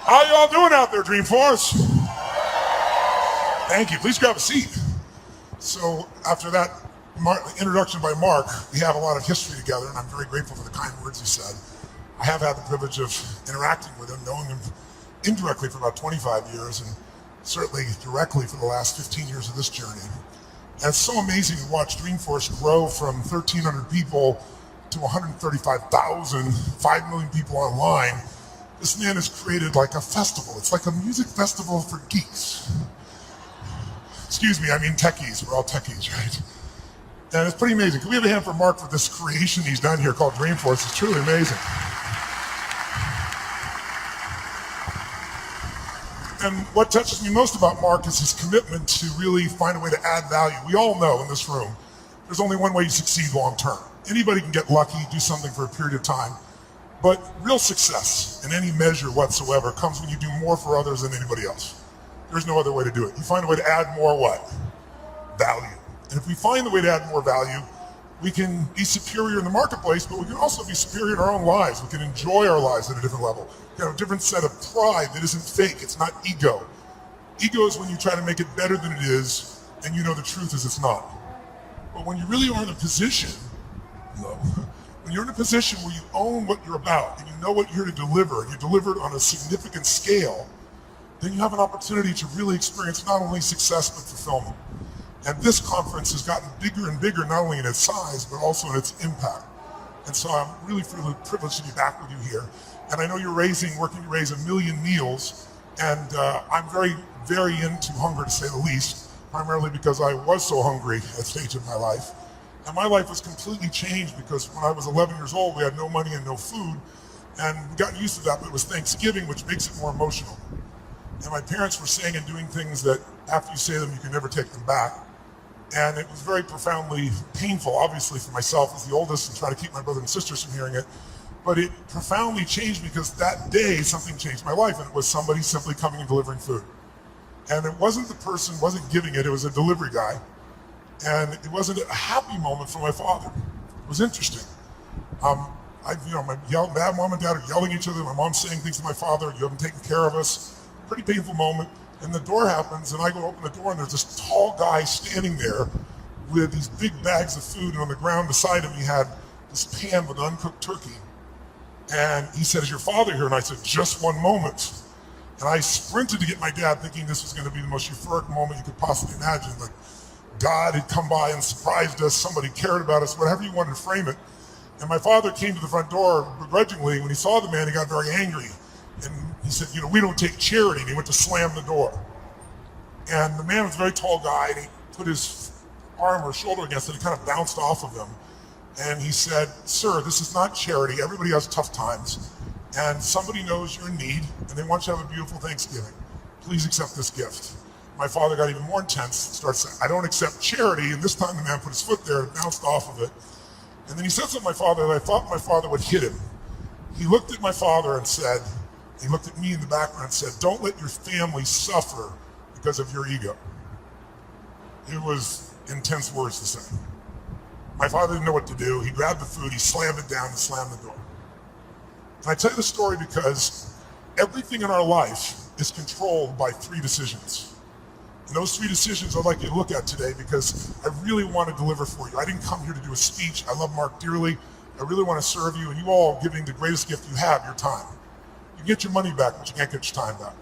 How y'all doing out there, Dreamforce? Thank you. Please grab a seat. So after that introduction by Mark, we have a lot of history together, and I'm very grateful for the kind words he said. I have had the privilege of interacting with him, knowing him indirectly for about 25 years, and certainly directly for the last 15 years of this journey. And it's so amazing to watch Dreamforce grow from 1,300 people to 135,000, 5 million people online. This man has created like a festival. It's like a music festival for geeks. Excuse me, I mean techies. We're all techies, right? And it's pretty amazing. Can we have a hand for Mark for this creation he's done here called Dreamforce? It's truly amazing. And what touches me most about Mark is his commitment to really find a way to add value. We all know in this room, there's only one way you succeed long term. Anybody can get lucky, do something for a period of time, but real success in any measure whatsoever comes when you do more for others than anybody else. There's no other way to do it. You find a way to add more what? Value. And if we find the way to add more value, we can be superior in the marketplace, but we can also be superior in our own lives. We can enjoy our lives at a different level. We have a different set of pride that isn't fake. It's not ego. Ego is when you try to make it better than it is, and you know the truth is it's not. But when you really are in a position, when you're in a position where you own what you're about, and you know what you're here to deliver, and you deliver it on a significant scale, then you have an opportunity to really experience not only success, but fulfillment. And this conference has gotten bigger and bigger, not only in its size, but also in its impact. And so I'm really privileged to be back with you here. And I know you're working to raise 1 million meals. And I'm very, very into hunger, to say the least, primarily because I was so hungry at a stage of my life. And my life was completely changed because when I was 11 years old, we had no money and no food. And we got used to that, but it was Thanksgiving, which makes it more emotional. And my parents were saying and doing things that after you say them, you can never take them back. And it was very profoundly painful, obviously, for myself as the oldest and trying to keep my brother and sisters from hearing it. But it profoundly changed because that day something changed my life, and it was somebody simply coming and delivering food. And it wasn't the person wasn't giving it, it was a delivery guy. And it wasn't a happy moment for my father. It was interesting. My mom and dad are yelling at each other. My mom's saying things to my father, you haven't taken care of us. Pretty painful moment. And the door happens, and I go to open the door, and there's this tall guy standing there with these big bags of food, and on the ground beside him, he had this pan with uncooked turkey. And he said, is your father here? And I said, just one moment. And I sprinted to get my dad, thinking this was going to be the most euphoric moment you could possibly imagine. Like God had come by and surprised us, somebody cared about us, whatever you wanted to frame it. And my father came to the front door begrudgingly. When he saw the man, he got very angry. And he said, we don't take charity. And he went to slam the door. And the man was a very tall guy, and he put his arm or shoulder against it. He kind of bounced off of him. And he said, sir, this is not charity. Everybody has tough times. And somebody knows you're in need, and they want you to have a beautiful Thanksgiving. Please accept this gift. My father got even more intense, started saying, I don't accept charity. And this time the man put his foot there and bounced off of it. And then he said something to my father that I thought my father would hit him. He looked at my father and said, he looked at me in the background and said, don't let your family suffer because of your ego. It was intense words to say. My father didn't know what to do. He grabbed the food, he slammed it down and slammed the door. And I tell you the story because everything in our life is controlled by 3 decisions. And those 3 decisions I'd like you to look at today because I really want to deliver for you. I didn't come here to do a speech. I love Mark dearly. I really want to serve you, and you all giving the greatest gift you have, your time. You get your money back, but you can't get your time back.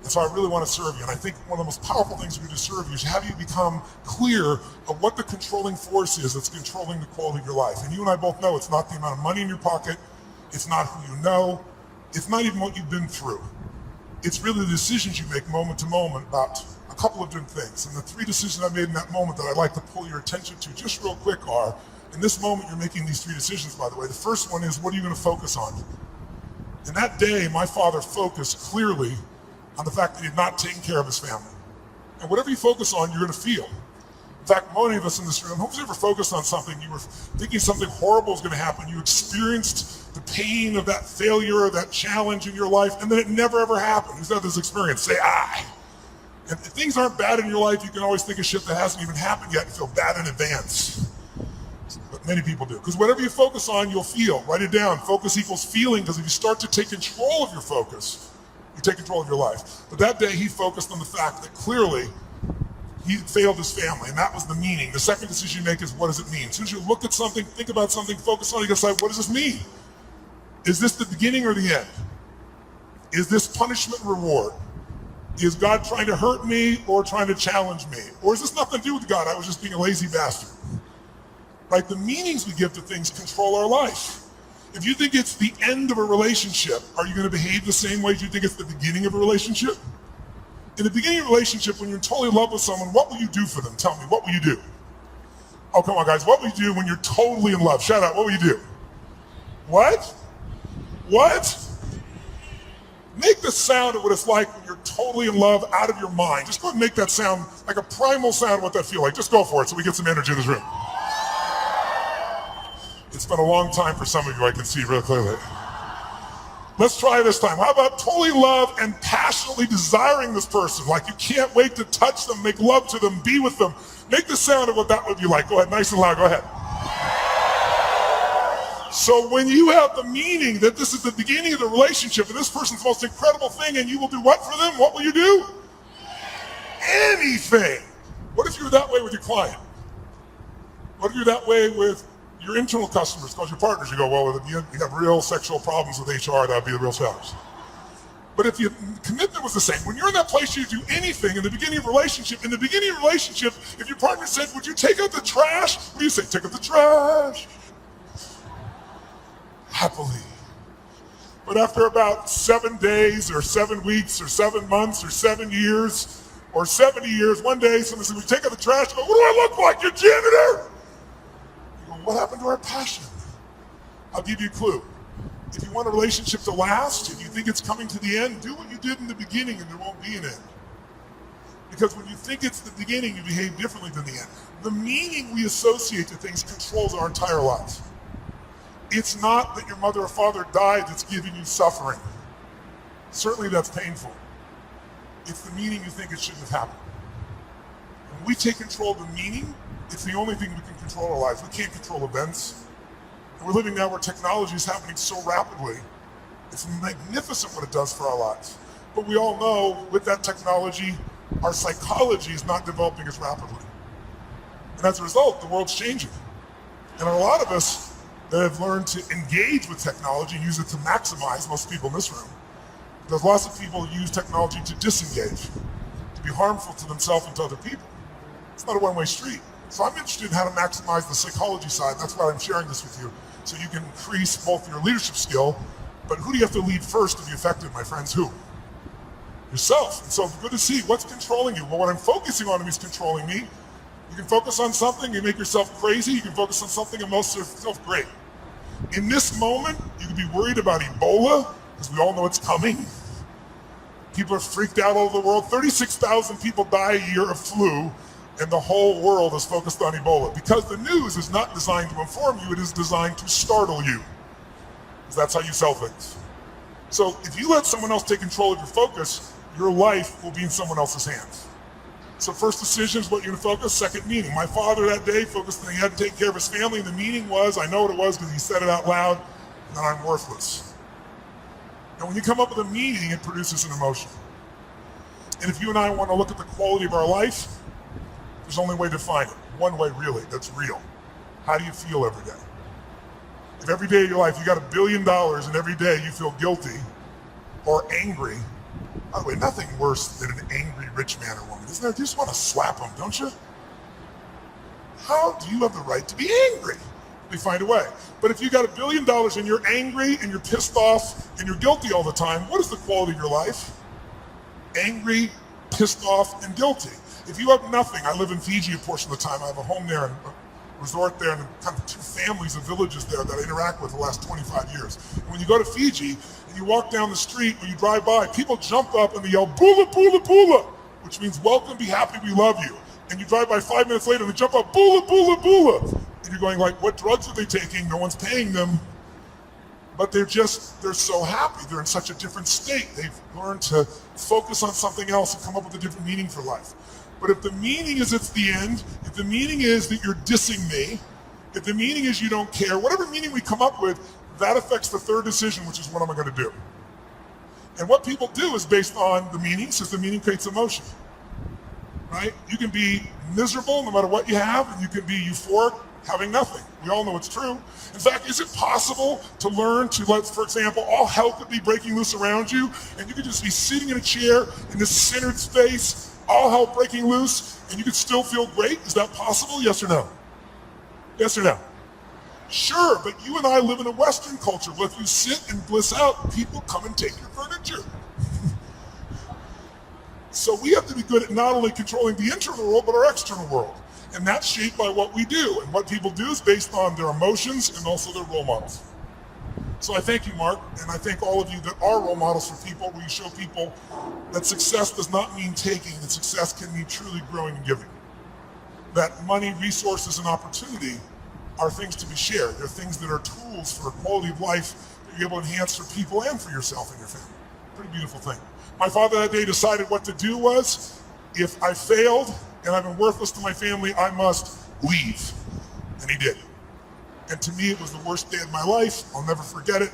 And so I really want to serve you. And I think one of the most powerful things we do to serve you is have you become clear of what the controlling force is that's controlling the quality of your life. And you and I both know it's not the amount of money in your pocket. It's not who you know. It's not even what you've been through. It's really the decisions you make moment to moment about a couple of different things. And the 3 decisions I made in that moment that I'd like to pull your attention to just real quick are, in this moment you're making these 3 decisions, by the way. The first one is, what are you going to focus on? And that day, my father focused clearly on the fact that he had not taken care of his family. And whatever you focus on, you're going to feel. In fact, many of us in this room, who's ever focused on something, you were thinking something horrible was going to happen, you experienced the pain of that failure or that challenge in your life, and then it never ever happened. Who's had this experience? Say, I. And if things aren't bad in your life, you can always think of shit that hasn't even happened yet and feel bad in advance. But many people do. Because whatever you focus on, you'll feel. Write it down. Focus equals feeling, because if you start to take control of your focus, take control of your life. But that day he focused on the fact that clearly he failed his family, and that was the meaning. The second decision you make is, what does it mean? As soon as you look at something, think about something, focus on it, you decide, what does this mean? Is this the beginning or the end? Is this punishment and reward? Is God trying to hurt me or trying to challenge me? Or is this nothing to do with God? I was just being a lazy bastard. Right? The meanings we give to things control our life. If you think it's the end of a relationship, are you going to behave the same way as you think it's the beginning of a relationship? In the beginning of a relationship, when you're totally in love with someone, what will you do for them? Tell me, what will you do? Oh, come on, guys. What will you do when you're totally in love? Shout out, what will you do? What? What? Make the sound of what it's like when you're totally in love, out of your mind. Just go ahead and make that sound like a primal sound of what that feels like. Just go for it so we get some energy in this room. It's been a long time for some of you, I can see real clearly. Let's try this time. How about totally love and passionately desiring this person? Like you can't wait to touch them, make love to them, be with them. Make the sound of what that would be like. Go ahead, nice and loud, go ahead. So when you have the meaning that this is the beginning of the relationship and this person's the most incredible thing and you will do what for them? What will you do? Anything. What if you're that way with your client? What if you're that way with your internal customers, because your partners, you go, well, if you have real sexual problems with HR, that would be the real challenge. But if your commitment was the same, when you're in that place, you do anything in the beginning of a relationship. In the beginning of a relationship, if your partner said, would you take out the trash? What do you say? Take out the trash. Happily. But after about 7 days or 7 weeks or 7 months or 7 years or 70 years, one day someone said, would you take out the trash? You go, what do I look like, your janitor? What happened to our passion? I'll give you a clue. If you want a relationship to last, if you think it's coming to the end, do what you did in the beginning and there won't be an end. Because when you think it's the beginning, you behave differently than the end. The meaning we associate to things controls our entire lives. It's not that your mother or father died that's giving you suffering. Certainly that's painful. It's the meaning you think it shouldn't have happened. When we take control of the meaning, it's the only thing we can control our lives. We can't control events. And we're living now where technology is happening so rapidly. It's magnificent what it does for our lives. But we all know with that technology, our psychology is not developing as rapidly. And as a result, the world's changing. And a lot of us that have learned to engage with technology, use it to maximize, most people in this room, there's lots of people who use technology to disengage, to be harmful to themselves and to other people. It's not a one-way street. So I'm interested in how to maximize the psychology side. That's why I'm sharing this with you. So you can increase both your leadership skill, but who do you have to lead first to be effective, my friends? Who? Yourself. And so it's good to see what's controlling you. Well, what I'm focusing on is controlling me. You can focus on something, you make yourself crazy. You can focus on something and make yourself great. In this moment, you can be worried about Ebola, because we all know it's coming. People are freaked out all over the world. 36,000 people die a year of flu. And the whole world is focused on Ebola because the news is not designed to inform you, it is designed to startle you. Because that's how you sell things. So if you let someone else take control of your focus, your life will be in someone else's hands. So first decision is what you're going to focus. Second, meaning. My father that day focused on he had to take care of his family, and the meaning was, I know what it was because he said it out loud, that I'm worthless. And when you come up with a meaning, it produces an emotion. And if you and I want to look at the quality of our life, there's only way to define it. One way really, that's real. How do you feel every day? If every day of your life you got $1 billion and every day you feel guilty or angry, by the way, nothing worse than an angry rich man or woman, isn't there? You just want to slap them, don't you? How do you have the right to be angry? They find a way. But if you got $1 billion and you're angry and you're pissed off and you're guilty all the time, what is the quality of your life? Angry, pissed off, and guilty. If you have nothing, I live in Fiji a portion of the time. I have a home there and a resort there and kind of 2 families of villages there that I interact with the last 25 years. And when you go to Fiji and you walk down the street or you drive by, people jump up and they yell, "Bula, bula, bula," which means welcome, be happy, we love you. And you drive by 5 minutes later and they jump up, "Bula, bula, bula." And you're going like, what drugs are they taking? No one's paying them. But they're so happy. They're in such a different state. They've learned to focus on something else and come up with a different meaning for life. But if the meaning is it's the end, if the meaning is that you're dissing me, if the meaning is you don't care, whatever meaning we come up with, that affects the third decision, which is what am I going to do? And what people do is based on the meaning, since the meaning creates emotion, right? You can be miserable no matter what you have, and you can be euphoric having nothing. We all know it's true. In fact, is it possible to learn to let, for example, all hell could be breaking loose around you, and you could just be sitting in a chair in this centered space, all hell breaking loose, and you could still feel great? Is that possible? Yes or no? Yes or no? Sure, but you and I live in a Western culture where if you sit and bliss out, people come and take your furniture. So we have to be good at not only controlling the internal world, but our external world. And that's shaped by what we do. And what people do is based on their emotions and also their role models. So I thank you, Mark, and I thank all of you that are role models for people, where you show people that success does not mean taking, that success can mean truly growing and giving. That money, resources, and opportunity are things to be shared. They're things that are tools for a quality of life that you're able to enhance for people and for yourself and your family. Pretty beautiful thing. My father that day decided what to do was, if I failed and I've been worthless to my family, I must leave. And he did. And to me, it was the worst day of my life. I'll never forget it.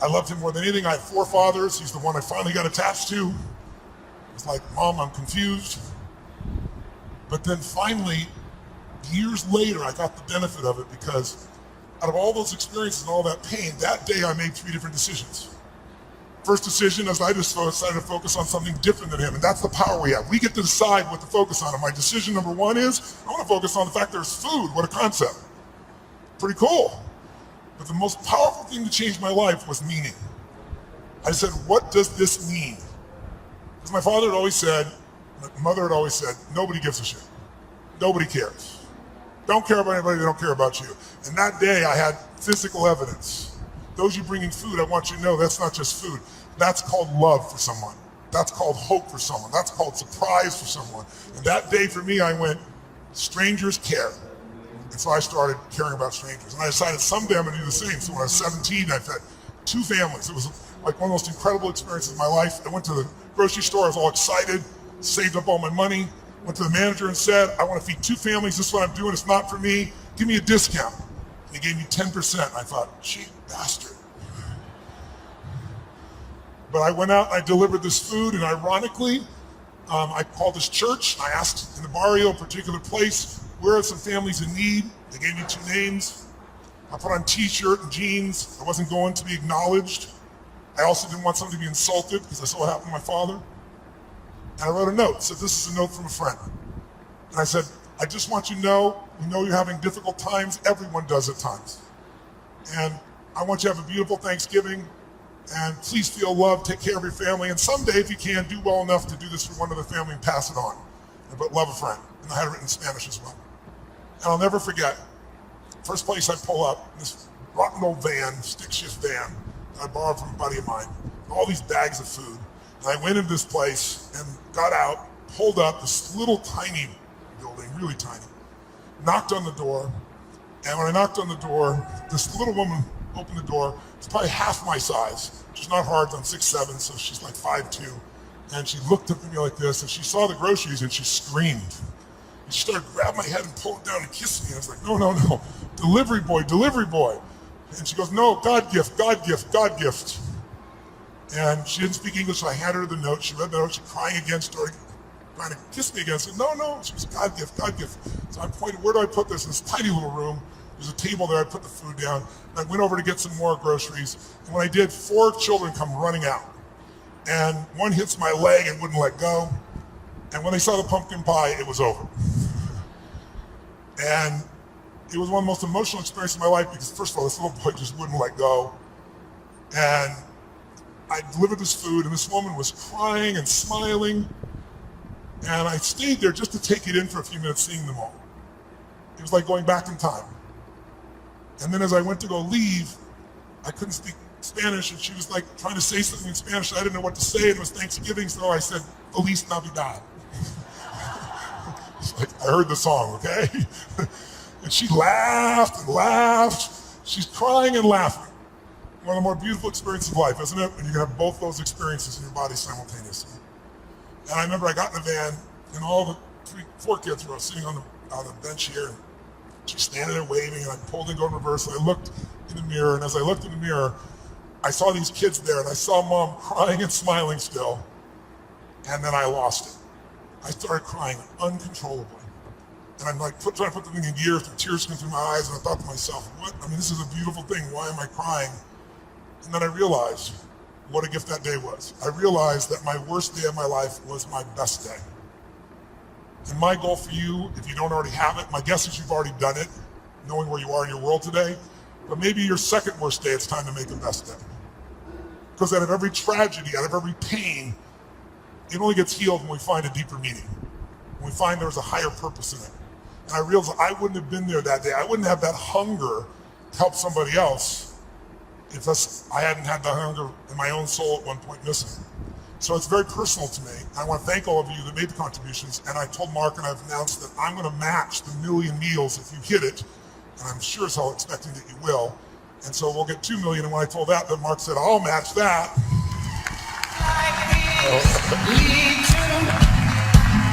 I loved him more than anything. I had 4 fathers. He's the one I finally got attached to. It's like, Mom, I'm confused. But then finally, years later, I got the benefit of it, because out of all those experiences and all that pain, that day I made 3 different decisions. First decision is I just decided to focus on something different than him, and that's the power we have. We get to decide what to focus on. And my decision number 1 is I want to focus on the fact there's food. What a concept. Pretty cool. But the most powerful thing that changed my life was meaning. I said, what does this mean? Because my father had always said, my mother had always said, nobody gives a shit. Nobody cares. Don't care about anybody, they don't care about you. And that day I had physical evidence. Those you bringing food, I want you to know that's not just food. That's called love for someone. That's called hope for someone. That's called surprise for someone. And that day for me, I went, strangers care. And so I started caring about strangers. And I decided someday I'm gonna do the same. So when I was 17, I fed 2 families. It was like one of the most incredible experiences of my life. I went to the grocery store, I was all excited, saved up all my money, went to the manager and said, I want to feed 2 families, this is what I'm doing, it's not for me, give me a discount. And he gave me 10%. I thought, cheap bastard. But I went out and I delivered this food, and ironically, I called this church. I asked in the barrio, a particular place, where are some families in need? They gave me 2 names. I put on t-shirt and jeans. I wasn't going to be acknowledged. I also didn't want someone to be insulted, because I saw what happened to my father. And I wrote a note, said, this is a note from a friend. And I said, I just want you to know, we know you're having difficult times, everyone does at times. And I want you to have a beautiful Thanksgiving, and please feel loved, take care of your family, and someday, if you can, do well enough to do this for one other family and pass it on. But love a friend. And I had it written in Spanish as well. And I'll never forget, first place I pull up, this rotten old van, stick shift van, that I borrowed from a buddy of mine, all these bags of food. And I went into this place and got out, pulled up this little tiny building, really tiny, knocked on the door, and when I knocked on the door, this little woman opened the door. It's probably half my size. She's not hard, I'm 6'7", so she's like 5'2". And she looked up at me like this, and she saw the groceries, and she screamed. And she started grabbing my head and pulling down and kissing me. And I was like, no, no, no, delivery boy, delivery boy. And she goes, no, God gift, God gift, God gift. And she didn't speak English, so I handed her the note. She read the note, she crying again, started trying to kiss me again. I said, no, no, she was God gift, God gift. So I pointed, where do I put this? In this tiny little room. There's a table there, I put the food down. And I went over to get some more groceries. And when I did, 4 children come running out. And one hits my leg and wouldn't let go. And when they saw the pumpkin pie, it was over. And it was one of the most emotional experiences of my life, because first of all, this little boy just wouldn't let go. And I delivered this food, and this woman was crying and smiling. And I stayed there just to take it in for a few minutes, seeing them all. It was like going back in time. And then as I went to go leave, I couldn't speak Spanish, and she was like trying to say something in Spanish. I didn't know what to say, and it was Thanksgiving, so I said, Feliz Navidad. It's like, I heard the song, okay? And she laughed and laughed. She's crying and laughing. One of the more beautiful experiences of life, isn't it? When you can have both those experiences in your body simultaneously. And I remember I got in the van, and all the 4 kids were sitting on the bench here, and she's standing there waving, and I pulled and go in reverse, and I looked in the mirror, and as I looked in the mirror, I saw these kids there and I saw mom crying and smiling still, and then I lost it. I started crying uncontrollably. And I'm like trying to put the thing in gear, the tears come through my eyes, and I thought to myself, what? I mean, this is a beautiful thing. Why am I crying? And then I realized what a gift that day was. I realized that my worst day of my life was my best day. And my goal for you, if you don't already have it, my guess is you've already done it, knowing where you are in your world today, but maybe your second worst day, it's time to make a best day. Because out of every tragedy, out of every pain, it only gets healed when we find a deeper meaning. When we find there's a higher purpose in it. And I realized I wouldn't have been there that day. I wouldn't have that hunger to help somebody else if I hadn't had the hunger in my own soul at one point missing. So it's very personal to me. I want to thank all of you that made the contributions. And I told Mark and I've announced that I'm going to match the 1 million meals if you hit it. And I'm sure as hell expecting that you will. And so we'll get 2 million. And when I told that, then Mark said, I'll match that. Lead to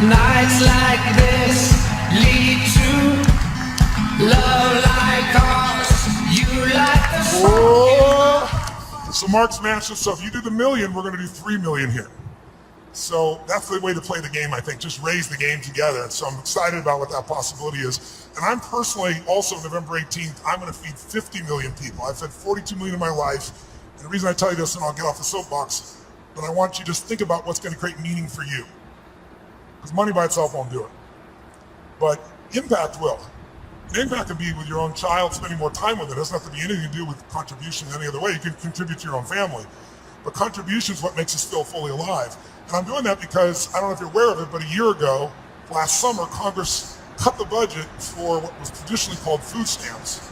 nights like this, lead to love like ours, you like the sun. So Mark's matched it. So if you do the 1 million, we're going to do 3 million here. So that's the way to play the game, I think. Just raise the game together. And so I'm excited about what that possibility is. And I'm personally also November 18th, I'm going to feed 50 million people. I've fed 42 million in my life. And the reason I tell you this, and I'll get off the soapbox, but I want you to just think about what's going to create meaning for you. Because money by itself won't do it. But impact will. And impact can be with your own child, spending more time with it. It doesn't have to be anything to do with contribution any other way. You can contribute to your own family. But contribution is what makes us feel fully alive. And I'm doing that because, I don't know if you're aware of it, but a year ago, last summer, Congress cut the budget for what was traditionally called food stamps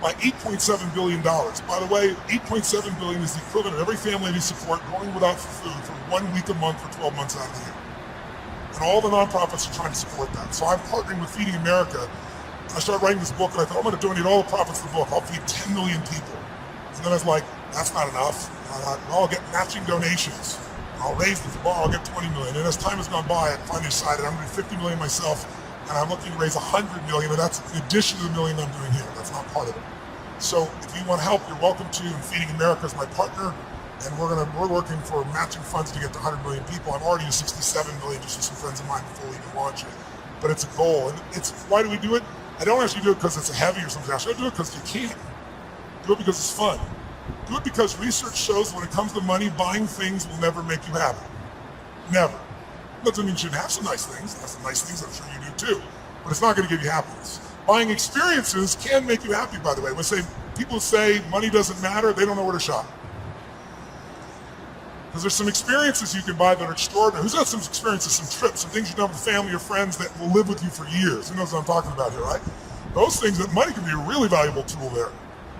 by $8.7 billion. By the way, $8.7 billion is the equivalent of every family we support going without food for 1 week a month for 12 months out of the year. And all the nonprofits are trying to support that. So I'm partnering with Feeding America. And I started writing this book, and I thought, I'm going to donate all the profits of the book. I'll feed 10 million people. And then I was like, that's not enough. And I thought, well, I'll get matching donations. I'll raise the bar, I'll get 20 million. And as time has gone by, I finally decided I'm going to do 50 million myself, and I'm looking to raise 100 million, and that's in addition to the 1 million I'm doing here. That's not part of it. So if you want help, you're welcome to. And Feeding America is my partner, and we're working for matching funds to get to 100 million people. I'm already at 67 million just with some friends of mine before we even launch it. But it's a goal, and it's why do we do it? I don't actually do it because it's heavy or something else. I do it because you can. Do it because it's fun. Do it because research shows when it comes to money, buying things will never make you happy. Never. Doesn't mean you shouldn't have some nice things. That's some nice things, I'm sure you do too. But it's not going to give you happiness. Buying experiences can make you happy, by the way. When people say money doesn't matter, they don't know where to shop. Because there's some experiences you can buy that are extraordinary. Who's got some experiences, some trips, some things you've done with family or friends that will live with you for years? Who knows what I'm talking about here, right? Those things, that money can be a really valuable tool there.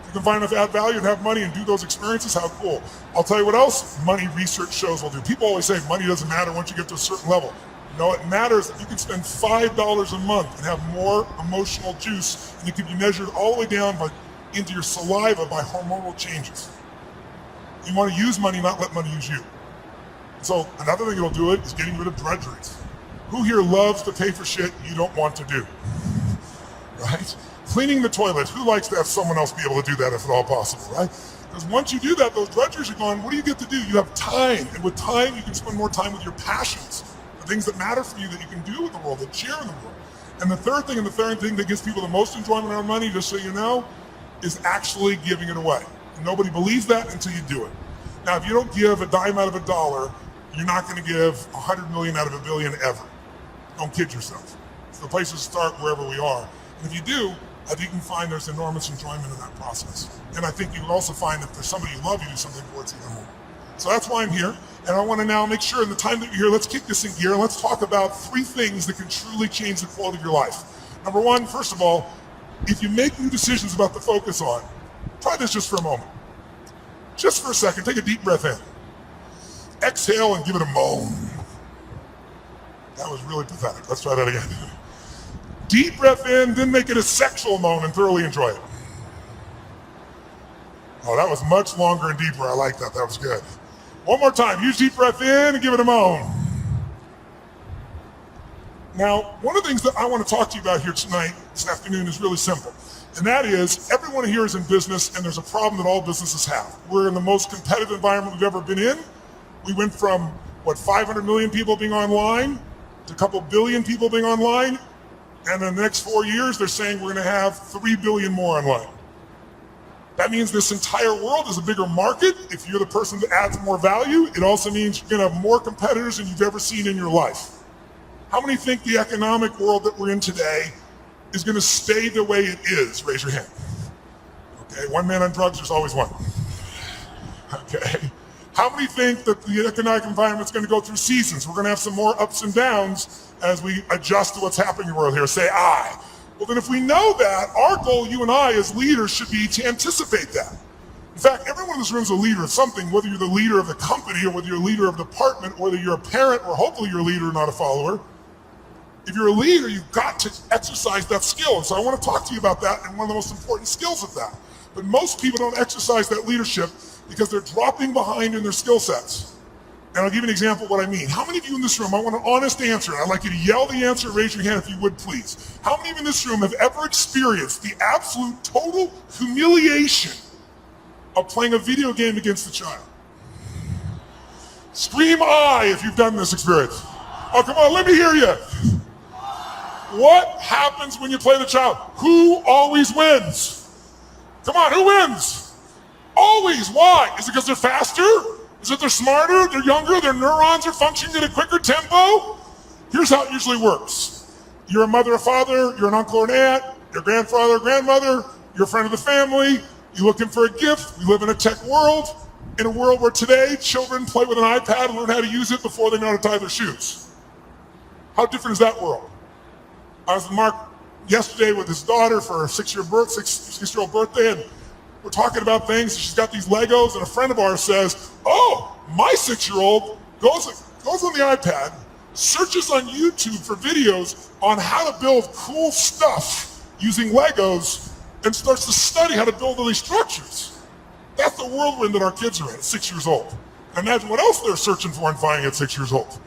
You can find enough add value and have money and do those experiences, how cool. I'll tell you what else money research shows will do. People always say money doesn't matter once you get to a certain level. No, it matters if you can spend $5 a month and have more emotional juice, and it can be measured all the way down into your saliva by hormonal changes. You want to use money, not let money use you. So another thing it'll do it is getting rid of drudgeries. Who here loves to pay for shit you don't want to do? Right? Cleaning the toilet, who likes to have someone else be able to do that if at all possible, right? Because once you do that, those drudgeries are gone. What do you get to do? You have time, and with time, you can spend more time with your passions, the things that matter for you that you can do in the world, that share in the world. And the third thing that gives people the most enjoyment out of money, just so you know, is actually giving it away. And nobody believes that until you do it. Now, if you don't give a dime out of a dollar, you're not going to give 100 million out of a billion ever. Don't kid yourself. It's the place to start wherever we are. And if you do, I think you can find there's enormous enjoyment in that process. And I think you will also find that if there's somebody you love, you do something for it even more. So that's why I'm here. And I want to now make sure in the time that you're here, let's kick this in gear and let's talk about 3 things that can truly change the quality of your life. Number 1, first of all, if you make new decisions about to focus on, try this just for a moment. Just for a second, take a deep breath in. Exhale and give it a moan. That was really pathetic. Let's try that again. Deep breath in, then make it a sexual moan and thoroughly enjoy it. Oh, that was much longer and deeper. I like that. That was good. One more time. Use deep breath in and give it a moan. Now, one of the things that I want to talk to you about here tonight, this afternoon, is really simple. And that is, everyone here is in business, and there's a problem that all businesses have. We're in the most competitive environment we've ever been in. We went from, 500 million people being online to a couple billion people being online. And in the next 4 years, they're saying we're going to have 3 billion more online. That means this entire world is a bigger market. If you're the person that adds more value, it also means you're going to have more competitors than you've ever seen in your life. How many think the economic world that we're in today is going to stay the way it is? Raise your hand. Okay, one man on drugs, there's always one. Okay. How many think that the economic environment is going to go through seasons? We're going to have some more ups and downs as we adjust to what's happening in the world here. Say aye. Well, then if we know that, our goal, you and I as leaders, should be to anticipate that. In fact, everyone in this room is a leader of something, whether you're the leader of the company or whether you're a leader of a department, or whether you're a parent or hopefully you're a leader, not a follower. If you're a leader, you've got to exercise that skill. And so I want to talk to you about that and one of the most important skills of that. But most people don't exercise that leadership because they're dropping behind in their skill sets. And I'll give you an example of what I mean. How many of you in this room, I want an honest answer. I'd like you to yell the answer, raise your hand if you would, please. How many of you in this room have ever experienced the absolute total humiliation of playing a video game against a child? Scream aye if you've done this experience. Oh, come on, let me hear you. What happens when you play the child? Who always wins? Come on, who wins? Always. Why? Is it because they're faster? Is it they're smarter? They're younger? Their neurons are functioning at a quicker tempo? Here's how it usually works. You're a mother or father, you're an uncle or an aunt, your grandfather or grandmother, you're a friend of the family, you're looking for a gift. We live in a tech world, in a world where today children play with an iPad and learn how to use it before they know how to tie their shoes. How different is that world? I was with Mark yesterday with his daughter for her six-year-old birthday, and we're talking about things. She's got these Legos, and a friend of ours says, "Oh, my 6-year-old goes on the iPad, searches on YouTube for videos on how to build cool stuff using Legos, and starts to study how to build all these structures." That's the world we're in that our kids are in at 6 years old. Imagine what else they're searching for and finding at 6 years old.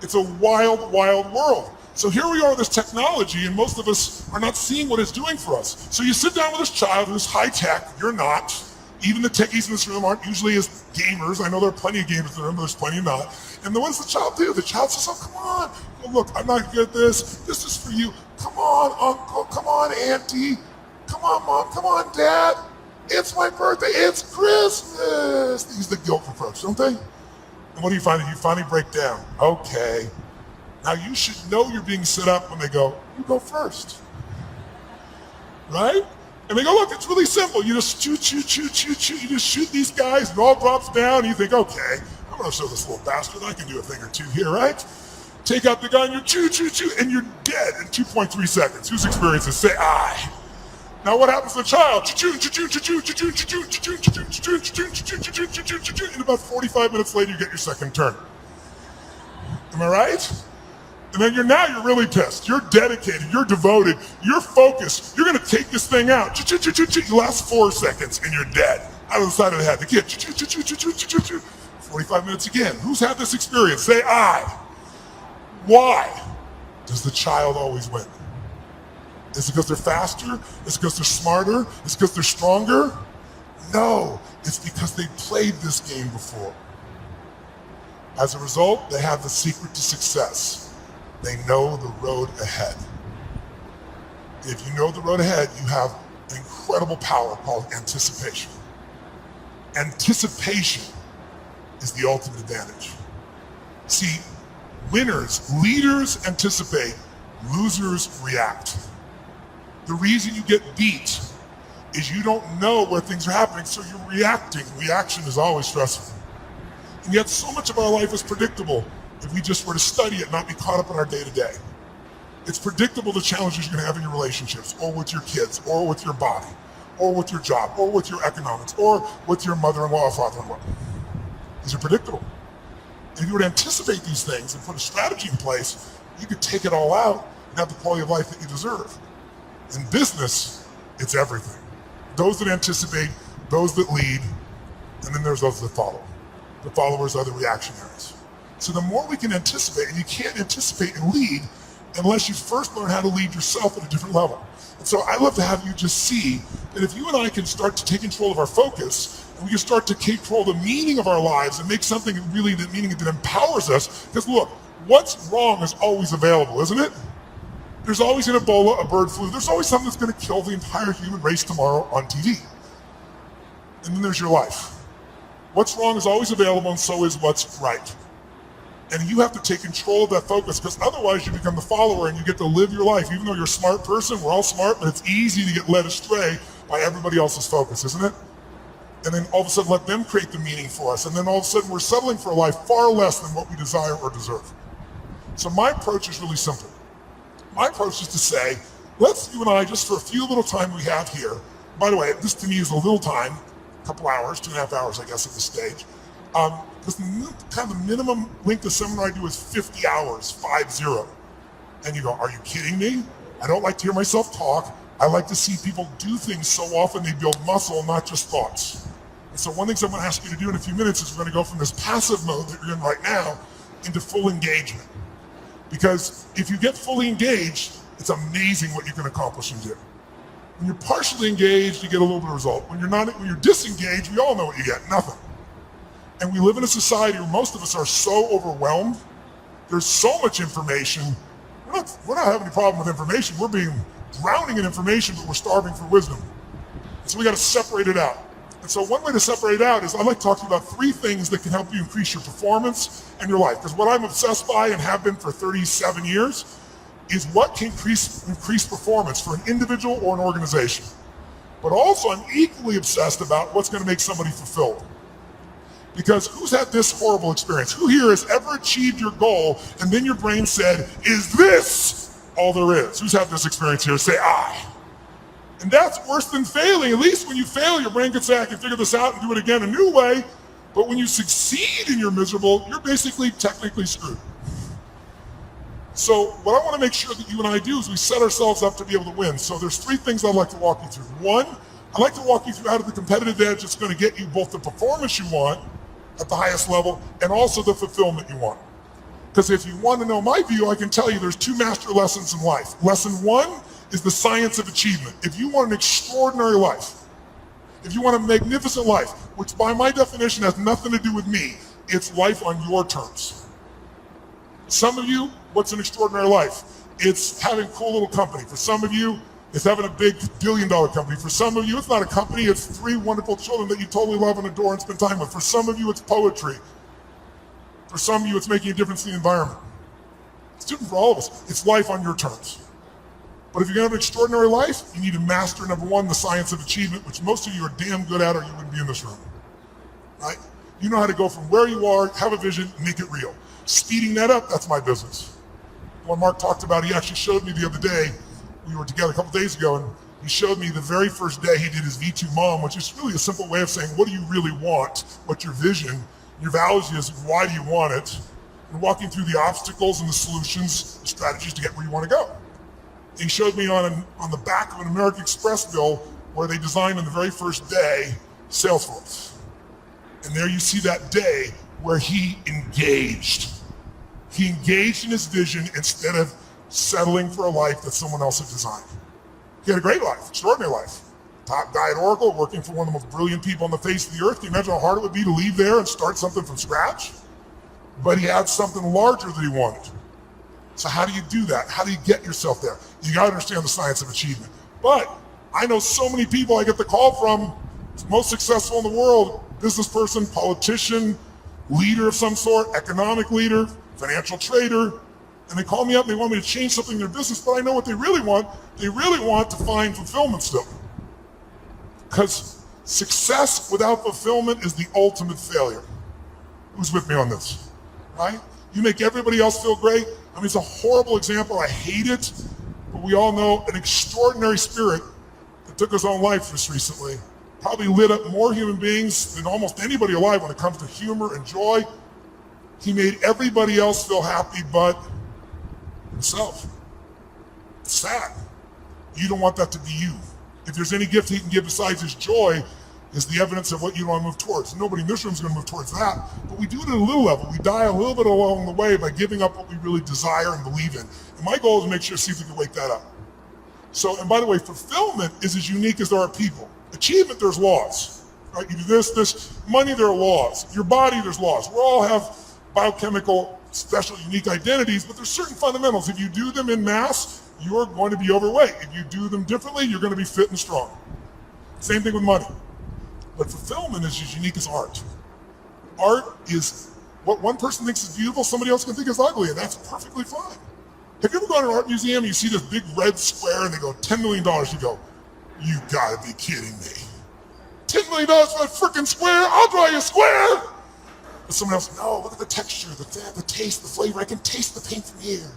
It's a wild, wild world. So here we are with this technology, and most of us are not seeing what it's doing for us. So you sit down with this child who's high tech, you're not. Even the techies in this room aren't usually as gamers. I know there are plenty of gamers in the room, but there's plenty of not. And what does the child do? The child says, "Oh, come on. Well, look, I'm not good at this. This is for you. Come on, uncle. Come on, auntie. Come on, mom. Come on, dad. It's my birthday. It's Christmas." They use the guilt approach, don't they? And what do you find? You finally break down. Okay. Now you should know you're being set up when they go, "You go first." Right? And they go, "Look, it's really simple. You just shoot. You just shoot these guys, and it all drops down." And you think, "Okay, I'm gonna show this little bastard I can do a thing or two here, right?" Take out the gun, you shoot, and you're dead in 2.3 seconds. Whose experience is say aye? Now what happens to the child? And about 45 minutes later, you get your second turn. Am I right? And then you're really pissed. You're dedicated. You're devoted. You're focused. You're going to take this thing out. You last 4 seconds and you're dead. Out of the side of the head. The kid. 45 minutes again. Who's had this experience? Say aye. Why does the child always win? Is it because they're faster? Is it because they're smarter? Is it because they're stronger? No. It's because they played this game before. As a result, they have the secret to success. They know the road ahead. If you know the road ahead, you have an incredible power called anticipation. Anticipation is the ultimate advantage. See, leaders anticipate, losers react. The reason you get beat is you don't know where things are happening, so you're reacting. Reaction is always stressful. And yet so much of our life is predictable if we just were to study it, not be caught up in our day-to-day. It's predictable the challenges you're going to have in your relationships, or with your kids, or with your body, or with your job, or with your economics, or with your mother-in-law or father-in-law. These are predictable. And if you were to anticipate these things and put a strategy in place, you could take it all out and have the quality of life that you deserve. In business, it's everything. Those that anticipate, those that lead, and then there's those that follow. The followers are the reactionaries. So the more we can anticipate, and you can't anticipate and lead unless you first learn how to lead yourself at a different level. And so I love to have you just see that if you and I can start to take control of our focus, and we can start to control the meaning of our lives and make something really the meaning that empowers us, because look, what's wrong is always available, isn't it? There's always an Ebola, a bird flu. There's always something that's going to kill the entire human race tomorrow on TV. And then there's your life. What's wrong is always available, and so is what's right. And you have to take control of that focus, because otherwise you become the follower and you get to live your life. Even though you're a smart person, we're all smart, but it's easy to get led astray by everybody else's focus, isn't it? And then all of a sudden let them create the meaning for us. And then all of a sudden we're settling for a life far less than what we desire or deserve. So my approach is really simple. My approach is to say, let's, you and I, just for a few little time we have here, by the way, this to me is a little time, a couple hours, 2.5 hours, I guess, at this stage. Because kind of the minimum length of seminar I do is 50 hours, 50. And you go, are you kidding me? I don't like to hear myself talk. I like to see people do things so often they build muscle, not just thoughts. And so one thing I'm going to ask you to do in a few minutes is we're going to go from this passive mode that you're in right now into full engagement. Because if you get fully engaged, it's amazing what you can accomplish and do. When you're partially engaged, you get a little bit of result. When you're disengaged, we all know what you get, nothing. And we live in a society where most of us are so overwhelmed. There's so much information. We're not having any problem with information. We're being drowning in information, but we're starving for wisdom. So we got to separate it out. And so one way to separate it out is I'd like to talk to you about 3 things that can help you increase your performance and your life. Because what I'm obsessed by and have been for 37 years is what can increase performance for an individual or an organization. But also I'm equally obsessed about what's going to make somebody fulfilled. Because who's had this horrible experience? Who here has ever achieved your goal and then your brain said, is this all there is? Who's had this experience here? Say, I. And that's worse than failing. At least when you fail, your brain can say, I can figure this out and do it again a new way. But when you succeed and you're miserable, you're basically technically screwed. So what I want to make sure that you and I do is we set ourselves up to be able to win. So there's 3 things I'd like to walk you through. 1, I'd like to walk you through how to the competitive edge that's going to get you both the performance you want at the highest level and also the fulfillment you want. Because if you want to know my view, I can tell you there's 2 master lessons in life. Lesson 1 is the science of achievement. If you want an extraordinary life, if you want a magnificent life, which by my definition has nothing to do with me, it's life on your terms. Some of you, what's an extraordinary life? It's having a cool little company. For some of you, it's having a big billion-dollar company. For some of you, it's not a company, it's 3 wonderful children that you totally love and adore and spend time with. For some of you, it's poetry. For some of you, it's making a difference in the environment. It's different for all of us. It's life on your terms. But if you're going to have an extraordinary life, you need to master, number 1, the science of achievement, which most of you are damn good at or you wouldn't be in this room. Right? You know how to go from where you are, have a vision, make it real. Speeding that up, that's my business. What Mark talked about, he actually showed me the other day. We were together a couple days ago, and he showed me the very first day he did his V2 Mom, which is really a simple way of saying, what do you really want? What's your vision? Your values is, why do you want it? And walking through the obstacles and the solutions, the strategies to get where you want to go. He showed me on the back of an American Express bill where they designed on the very first day Salesforce. And there you see that day where he engaged. He engaged in his vision instead of settling for a life that someone else had designed. He had a great life, extraordinary life. Top guy at Oracle, working for one of the most brilliant people on the face of the earth. Can you imagine how hard it would be to leave there and start something from scratch? But he had something larger that he wanted. So how do you do that? How do you get yourself there? You gotta understand the science of achievement. But I know so many people I get the call from, most successful in the world, business person, politician, leader of some sort, economic leader, financial trader, and they call me up and they want me to change something in their business, but I know what they really want. They really want to find fulfillment still. Because success without fulfillment is the ultimate failure. Who's with me on this, right? You make everybody else feel great. I mean, it's a horrible example. I hate it, but we all know an extraordinary spirit that took his own life just recently probably lit up more human beings than almost anybody alive when it comes to humor and joy. He made everybody else feel happy but himself. It's sad. You don't want that to be you. If there's any gift he can give besides his joy, is the evidence of what you want to move towards. Nobody in this room is going to move towards that, but we do it at a little level. We die a little bit along the way by giving up what we really desire and believe in. And my goal is to make sure, see if we can wake that up. So, and by the way, fulfillment is as unique as there are people. Achievement, there's laws, right? You do this, money, there are laws. Your body, there's laws. We all have biochemical, special, unique identities, but there's certain fundamentals. If you do them in mass, you're going to be overweight. If you do them differently, you're going to be fit and strong. Same thing with money. But fulfillment is as unique as art. Art is what one person thinks is beautiful, somebody else can think is ugly, and that's perfectly fine. Have you ever gone to an art museum and you see this big red square and they go, $10 million, you go, you gotta be kidding me. $10 million for that freaking square? I'll draw you a square. But someone else, no, look at the texture, the taste, the flavor, I can taste the paint from here.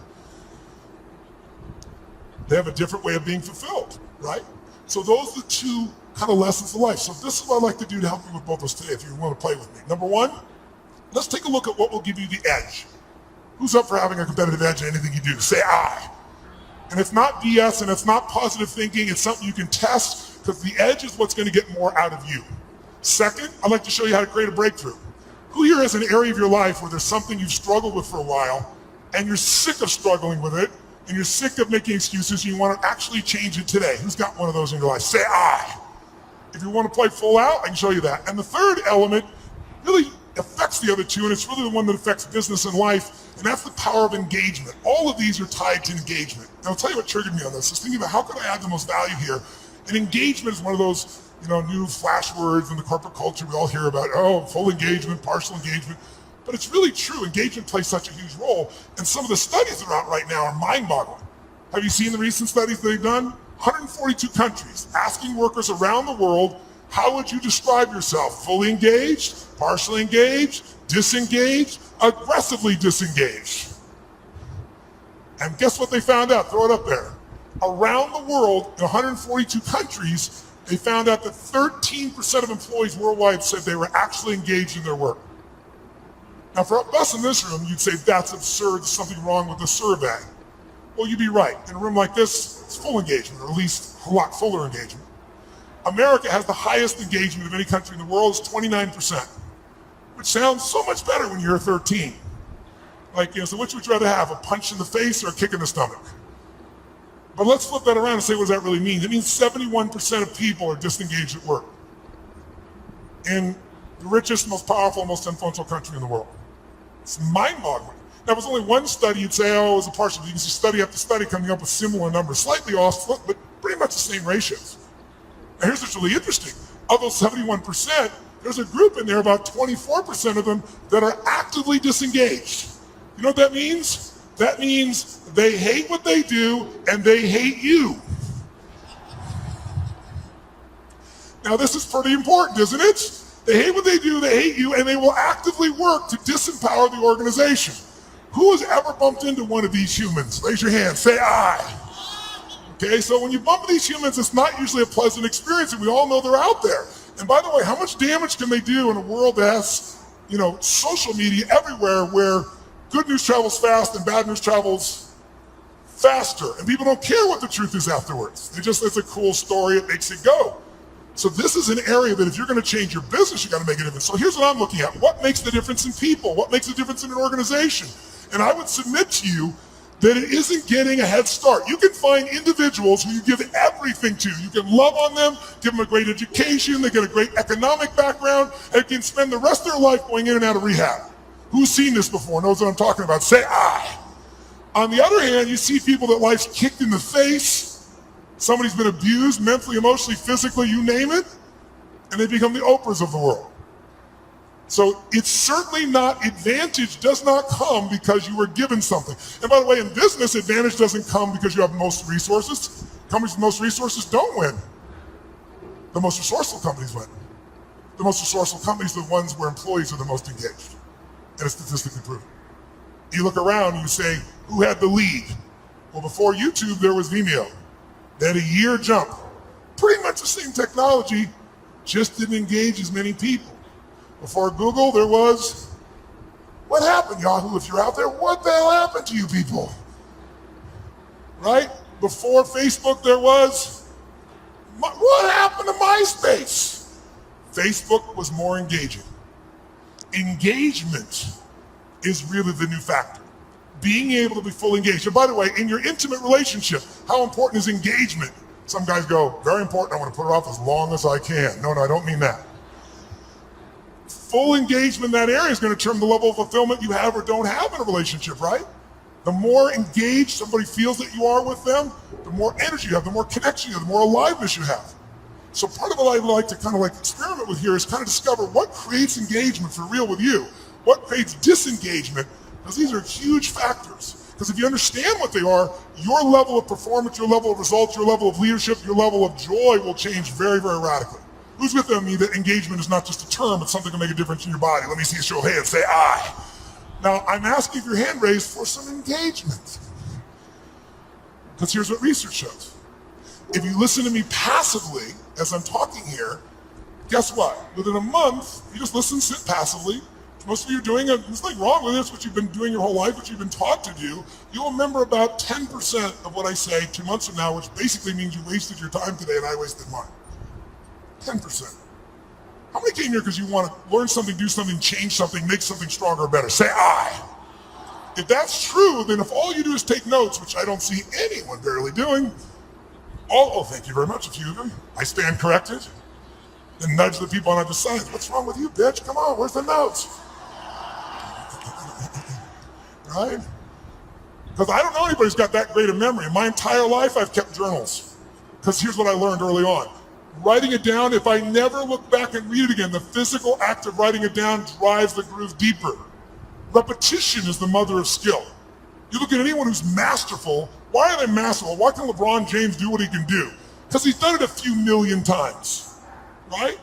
They have a different way of being fulfilled, right? So those are the two kind of lessons of life. So this is what I'd like to do to help you with both those today, if you want to play with me. Number one, let's take a look at what will give you the edge. Who's up for having a competitive edge in anything you do? Say I. And it's not BS and it's not positive thinking, it's something you can test because the edge is what's going to get more out of you. Second, I'd like to show you how to create a breakthrough. Who here has an area of your life where there's something you've struggled with for a while and you're sick of struggling with it and you're sick of making excuses and you want to actually change it today? Who's got one of those in your life? Say I. If you want to play full out, I can show you that. And the third element really affects the other two, and it's really the one that affects business and life, and that's the power of engagement. All of these are tied to engagement. And I'll tell you what triggered me on this. I was thinking about how can I add the most value here? And engagement is one of those, new flash words in the corporate culture we all hear about. Oh, full engagement, partial engagement. But it's really true. Engagement plays such a huge role. And some of the studies that are out right now are mind-boggling. Have you seen the recent studies they've done? 142 countries asking workers around the world, how would you describe yourself? Fully engaged, partially engaged, disengaged, aggressively disengaged. And guess what they found out? Throw it up there. Around the world, in 142 countries, they found out that 13% of employees worldwide said they were actually engaged in their work. Now for us in this room, you'd say that's absurd, there's something wrong with the survey. Well, you'd be right. In a room like this, it's full engagement, or at least a lot fuller engagement. America has the highest engagement of any country in the world, it's 29%, which sounds so much better when you're 13. So which would you rather have, a punch in the face or a kick in the stomach? But let's flip that around and say, what does that really mean? It means 71% of people are disengaged at work in the richest, most powerful, most influential country in the world. It's mind-boggling. Now, if it was only one study, you'd say, oh, it was a partial. You can see study after study coming up with similar numbers, slightly off, but pretty much the same ratios. Now, here's what's really interesting. Of those 71%, there's a group in there, about 24% of them, that are actively disengaged. You know what that means? That means they hate what they do and they hate you. Now, this is pretty important, isn't it? They hate what they do, they hate you, and they will actively work to disempower the organization. Who has ever bumped into one of these humans? Raise your hand, say I. Okay, so when you bump into these humans, it's not usually a pleasant experience, and we all know they're out there. And by the way, how much damage can they do in a world that has, social media everywhere where good news travels fast and bad news travels faster, and people don't care what the truth is afterwards. It's a cool story, it makes it go. So this is an area that if you're going to change your business, you got to make a difference. So here's what I'm looking at. What makes the difference in people? What makes the difference in an organization? And I would submit to you that it isn't getting a head start. You can find individuals who you give everything to. You can love on them, give them a great education, they get a great economic background, and can spend the rest of their life going in and out of rehab. Who's seen this before, knows what I'm talking about? Say I. On the other hand, you see people that life's kicked in the face. Somebody's been abused mentally, emotionally, physically, you name it, and they become the Oprahs of the world. So it's certainly not, advantage does not come because you were given something. And by the way, in business, advantage doesn't come because you have most resources. Companies with most resources don't win. The most resourceful companies win. The most resourceful companies are the ones where employees are the most engaged. And it's statistically proven. You look around and you say, who had the lead? Well, before YouTube, there was Vimeo. They had a year jump. Pretty much the same technology, just didn't engage as many people. Before Google, there was, what happened, Yahoo? If you're out there, what the hell happened to you people? Right? Before Facebook, there was, what happened to MySpace? Facebook was more engaging. Engagement is really the new factor. Being able to be fully engaged. And by the way, in your intimate relationship, how important is engagement? Some guys go, very important, I want to put it off as long as I can. No, I don't mean that. Full engagement in that area is going to determine the level of fulfillment you have or don't have in a relationship, right? The more engaged somebody feels that you are with them, the more energy you have, the more connection you have, the more aliveness you have. So part of what I'd like to kind of like experiment with here is kind of discover what creates engagement for real with you, what creates disengagement, because these are huge factors. Because if you understand what they are, your level of performance, your level of results, your level of leadership, your level of joy will change very, very radically. Who's with me that engagement is not just a term, it's something to make a difference in your body? Let me see a show of hands, say I. Now, I'm asking for your hand raised for some engagement. Because here's what research shows. If you listen to me passively as I'm talking here, guess what? Within a month, you just listen, sit passively. Most of you are doing it, there's nothing wrong with it, it's what you've been doing your whole life, what you've been taught to do. You'll remember about 10% of what I say 2 months from now, which basically means you wasted your time today and I wasted mine. 10%. How many came here because you want to learn something, do something, change something, make something stronger or better? Say I. If that's true, then if all you do is take notes, which I don't see anyone barely doing, thank you very much, a few of them. I stand corrected. Then nudge the people on either side. What's wrong with you, bitch? Come on, where's the notes? Right? Because I don't know anybody who's got that great a memory. In my entire life, I've kept journals. Because here's what I learned early on. Writing it down, if I never look back and read it again, the physical act of writing it down drives the groove deeper. Repetition is the mother of skill. You look at anyone who's masterful, why are they masterful? Why can LeBron James do what he can do? Because he's done it a few million times, right?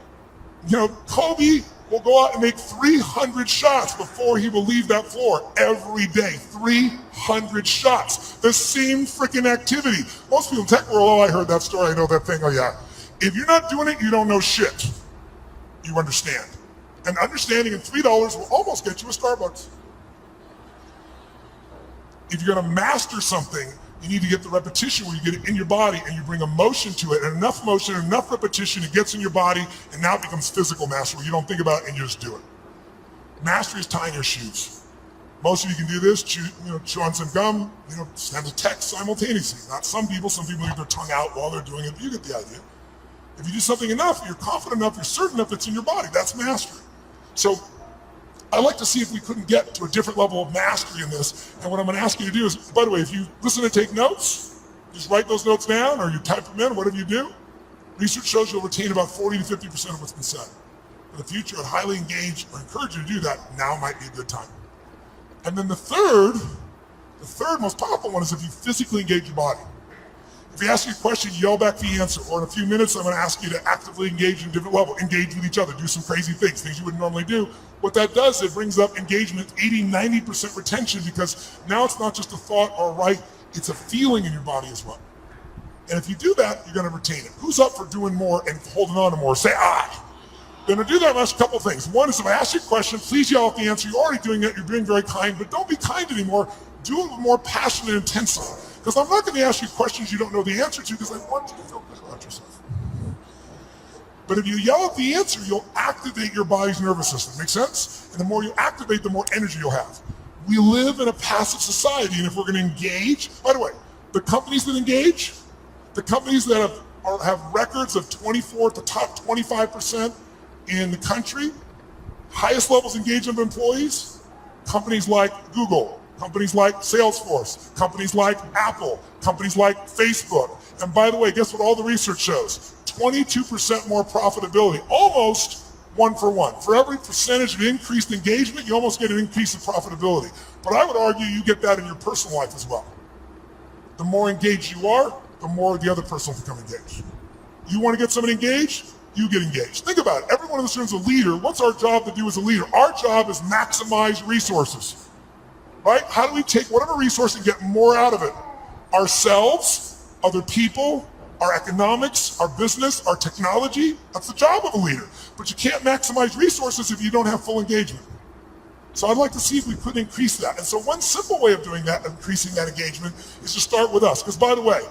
You know, Kobe will go out and make 300 shots before he will leave that floor every day. 300 shots. The same freaking activity. Most people in tech world, I heard that story, I know that thing, oh yeah. If you're not doing it, you don't know shit. You understand. And understanding in $3 will almost get you a Starbucks. If you're gonna master something, you need to get the repetition where you get it in your body and you bring emotion to it, and enough motion, enough repetition, it gets in your body, and now it becomes physical mastery where you don't think about it and you just do it. Mastery is tying your shoes. Most of you can do this, chew on some gum, send a text simultaneously. Not some people leave their tongue out while they're doing it, but you get the idea. If you do something enough, you're confident enough, you're certain enough it's in your body. That's mastery. So I'd like to see if we couldn't get to a different level of mastery in this. And what I'm going to ask you to do is, by the way, if you listen and take notes, just write those notes down or you type them in, whatever you do, research shows you'll retain about 40 to 50% of what's been said. In the future, I'd highly engage or encourage you to do that. Now might be a good time. And then the third most powerful one is if you physically engage your body. If you ask you a question, yell back the answer. Or in a few minutes, I'm going to ask you to actively engage in a different level, engage with each other, do some crazy things you wouldn't normally do. What that does, it brings up engagement, 80, 90% retention, because now it's not just a thought or a right, it's a feeling in your body as well. And if you do that, you're going to retain it. Who's up for doing more and holding on to more? Say I. Then to do that, I'm going to ask a couple things. One is if I ask you a question, please yell out the answer. You're already doing it. You're being very kind, but don't be kind anymore. Do it with more passion and intensity. Because I'm not going to ask you questions you don't know the answer to because I want you to feel good about yourself. But if you yell out the answer, you'll activate your body's nervous system. Make sense? And the more you activate, the more energy you'll have. We live in a passive society, and if we're going to engage, by the way, the companies that engage, the companies that have records of 24 to top 25% in the country, highest levels of engagement of employees, companies like Google, companies like Salesforce, companies like Apple, companies like Facebook. And by the way, guess what all the research shows? 22% more profitability, almost one for one. For every percentage of increased engagement, you almost get an increase in profitability. But I would argue you get that in your personal life as well. The more engaged you are, the more the other person will become engaged. You want to get somebody engaged? You get engaged. Think about it. Everyone in this room is a leader. What's our job to do as a leader? Our job is maximize resources. Right? How do we take whatever resource and get more out of it? Ourselves, other people, our economics, our business, our technology. That's the job of a leader. But you can't maximize resources if you don't have full engagement. So I'd like to see if we could increase that. And so one simple way of doing that, increasing that engagement, is to start with us. Because by the way,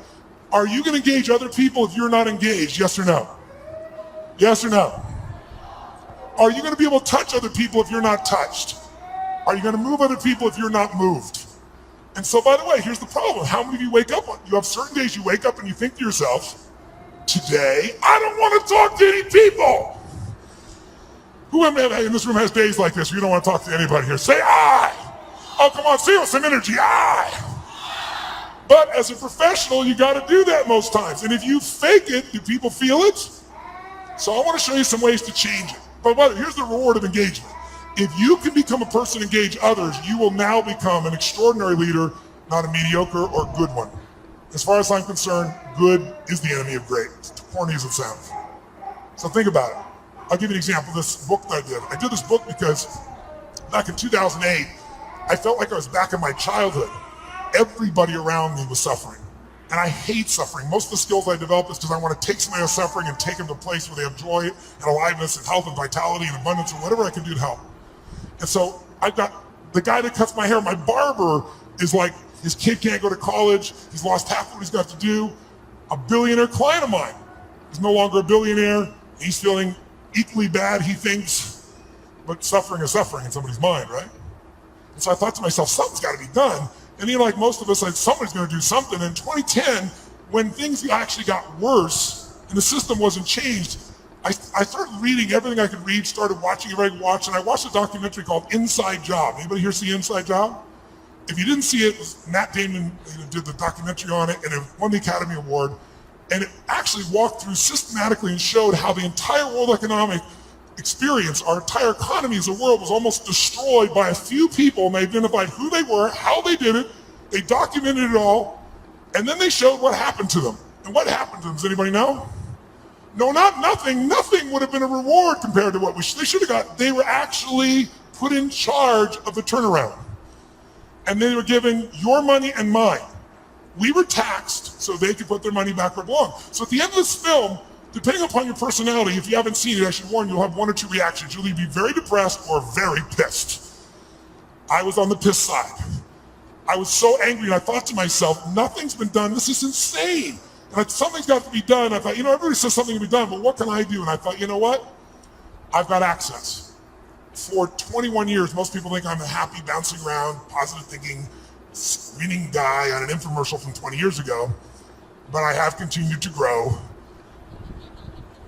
are you going to engage other people if you're not engaged? Yes or no? Yes or no? Are you going to be able to touch other people if you're not touched? Are you going to move other people if you're not moved? And so, by the way, here's the problem. How many of you wake up, you have certain days you wake up and you think to yourself, today, I don't want to talk to any people. Who in this room has days like this where you don't want to talk to anybody here? Say I. Oh, come on, say it with some energy, I. But as a professional, you got to do that most times. And if you fake it, do people feel it? So I want to show you some ways to change it. But here's the reward of engagement. If you can become a person, engage others, you will now become an extraordinary leader, not a mediocre or good one. As far as I'm concerned, good is the enemy of great. As corny as it sounds. So think about it. I'll give you an example of this book that I did. I did this book because back in 2008, I felt like I was back in my childhood. Everybody around me was suffering. And I hate suffering. Most of the skills I developed is because I want to take somebody else suffering and take them to a place where they have joy and aliveness and health and vitality and abundance or whatever I can do to help. And so I've got the guy that cuts my hair, my barber is like, his kid can't go to college. He's lost half of what he's got to do. A billionaire client of mine is no longer a billionaire. He's feeling equally bad, he thinks, but suffering is suffering in somebody's mind, right? And so I thought to myself, something's got to be done. And then like most of us, somebody's going to do something. In 2010, when things actually got worse and the system wasn't changed, I started reading everything I could read, started watching everything I could watch, and I watched a documentary called Inside Job. Anybody here see Inside Job? If you didn't see it, Matt Damon did the documentary on it, and it won the Academy Award. And it actually walked through systematically and showed how the entire world economic experience, our entire economy as a world, was almost destroyed by a few people, and they identified who they were, how they did it, they documented it all, and then they showed what happened to them. And what happened to them, does anybody know? No, not nothing. Nothing would have been a reward compared to what they should have got. They were actually put in charge of the turnaround. And they were given your money and mine. We were taxed so they could put their money back where it belonged. So at the end of this film, depending upon your personality, if you haven't seen it, I should warn you, you'll have one or two reactions. You'll either be very depressed or very pissed. I was on the pissed side. I was so angry, and I thought to myself, nothing's been done. This is insane. And something's got to be done. I thought, everybody says something can be done, but what can I do? And I thought, you know what? I've got access. For 21 years, most people think I'm a happy, bouncing around, positive thinking, winning guy on an infomercial from 20 years ago, but I have continued to grow.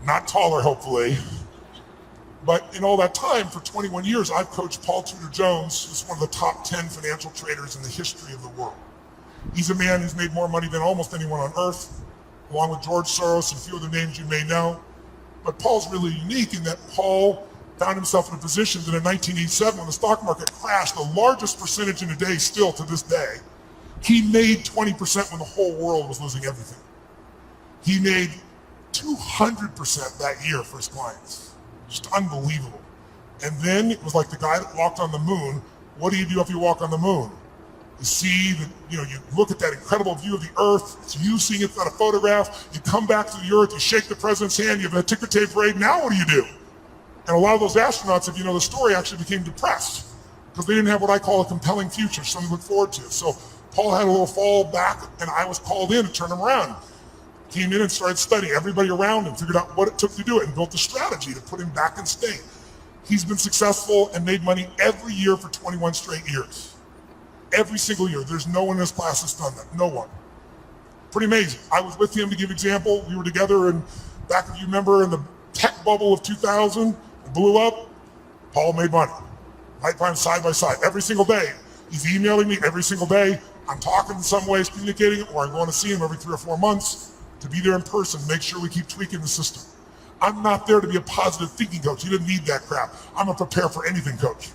Not taller, hopefully. But in all that time, for 21 years, I've coached Paul Tudor Jones, who's one of the top 10 financial traders in the history of the world. He's a man who's made more money than almost anyone on earth, along with George Soros and a few other names you may know. But Paul's really unique in that Paul found himself in a position that in 1987, when the stock market crashed, the largest percentage in a day still to this day, he made 20% when the whole world was losing everything. He made 200% that year for his clients. Just unbelievable. And then it was like the guy that walked on the moon. What do you do if you walk on the moon? You see that, you look at that incredible view of the earth. It's you seeing it, it's not a photograph. You come back to the earth, you shake the president's hand, you have a ticker tape parade. Now what do? And a lot of those astronauts, if you know the story, actually became depressed because they didn't have what I call a compelling future, something to look forward to. So Paul had a little fall back, and I was called in to turn him around. Came in and started studying everybody around him, figured out what it took to do it, and built a strategy to put him back in state. He's been successful and made money every year for 21 straight years. Every single year. There's no one in this class that's done that. No one. Pretty amazing. I was with him to give example. We were together, and back, if you remember, in the tech bubble of 2000, it blew up. Paul made money. Right by him, side by side, every single day. He's emailing me every single day. I'm talking in some ways, communicating, or I'm going to see him every 3 or 4 months to be there in person, make sure we keep tweaking the system. I'm not there to be a positive thinking coach. You didn't need that crap. I'm a prepare for anything coach.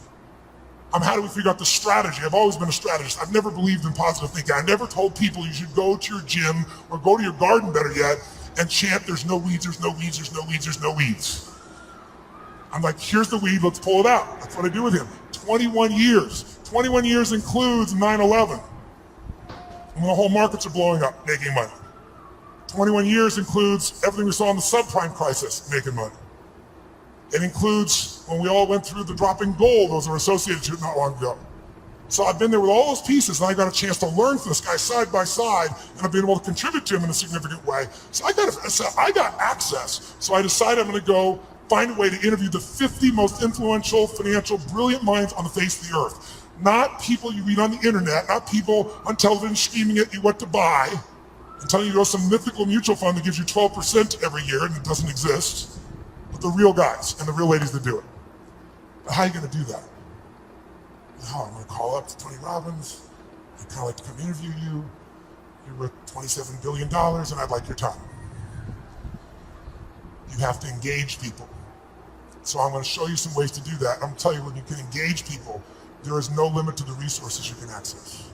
How do we figure out the strategy? I've always been a strategist. I've never believed in positive thinking. I never told people you should go to your gym or go to your garden, better yet, and chant, there's no weeds, there's no weeds, there's no weeds, there's no weeds. I'm like, here's the weed, let's pull it out. That's what I do with him. 21 years. 21 years includes 9/11. When the whole markets are blowing up, making money. 21 years includes everything we saw in the subprime crisis, making money. It includes when we all went through the dropping gold, those are associated to it not long ago. So I've been there with all those pieces, and I got a chance to learn from this guy side by side, and I've been able to contribute to him in a significant way. So I got access. So I decided I'm going to go find a way to interview the 50 most influential, financial, brilliant minds on the face of the earth. Not people you read on the internet, not people on television screaming at you what to buy and telling you to go to some mythical mutual fund that gives you 12% every year and it doesn't exist, but the real guys and the real ladies that do it. But how are you going to do that? Oh, I'm going to call up to Tony Robbins. I'd kind of like to come interview you. You're worth $27 billion and I'd like your time. You have to engage people. So I'm going to show you some ways to do that. I'm going to tell you when you can engage people, there is no limit to the resources you can access.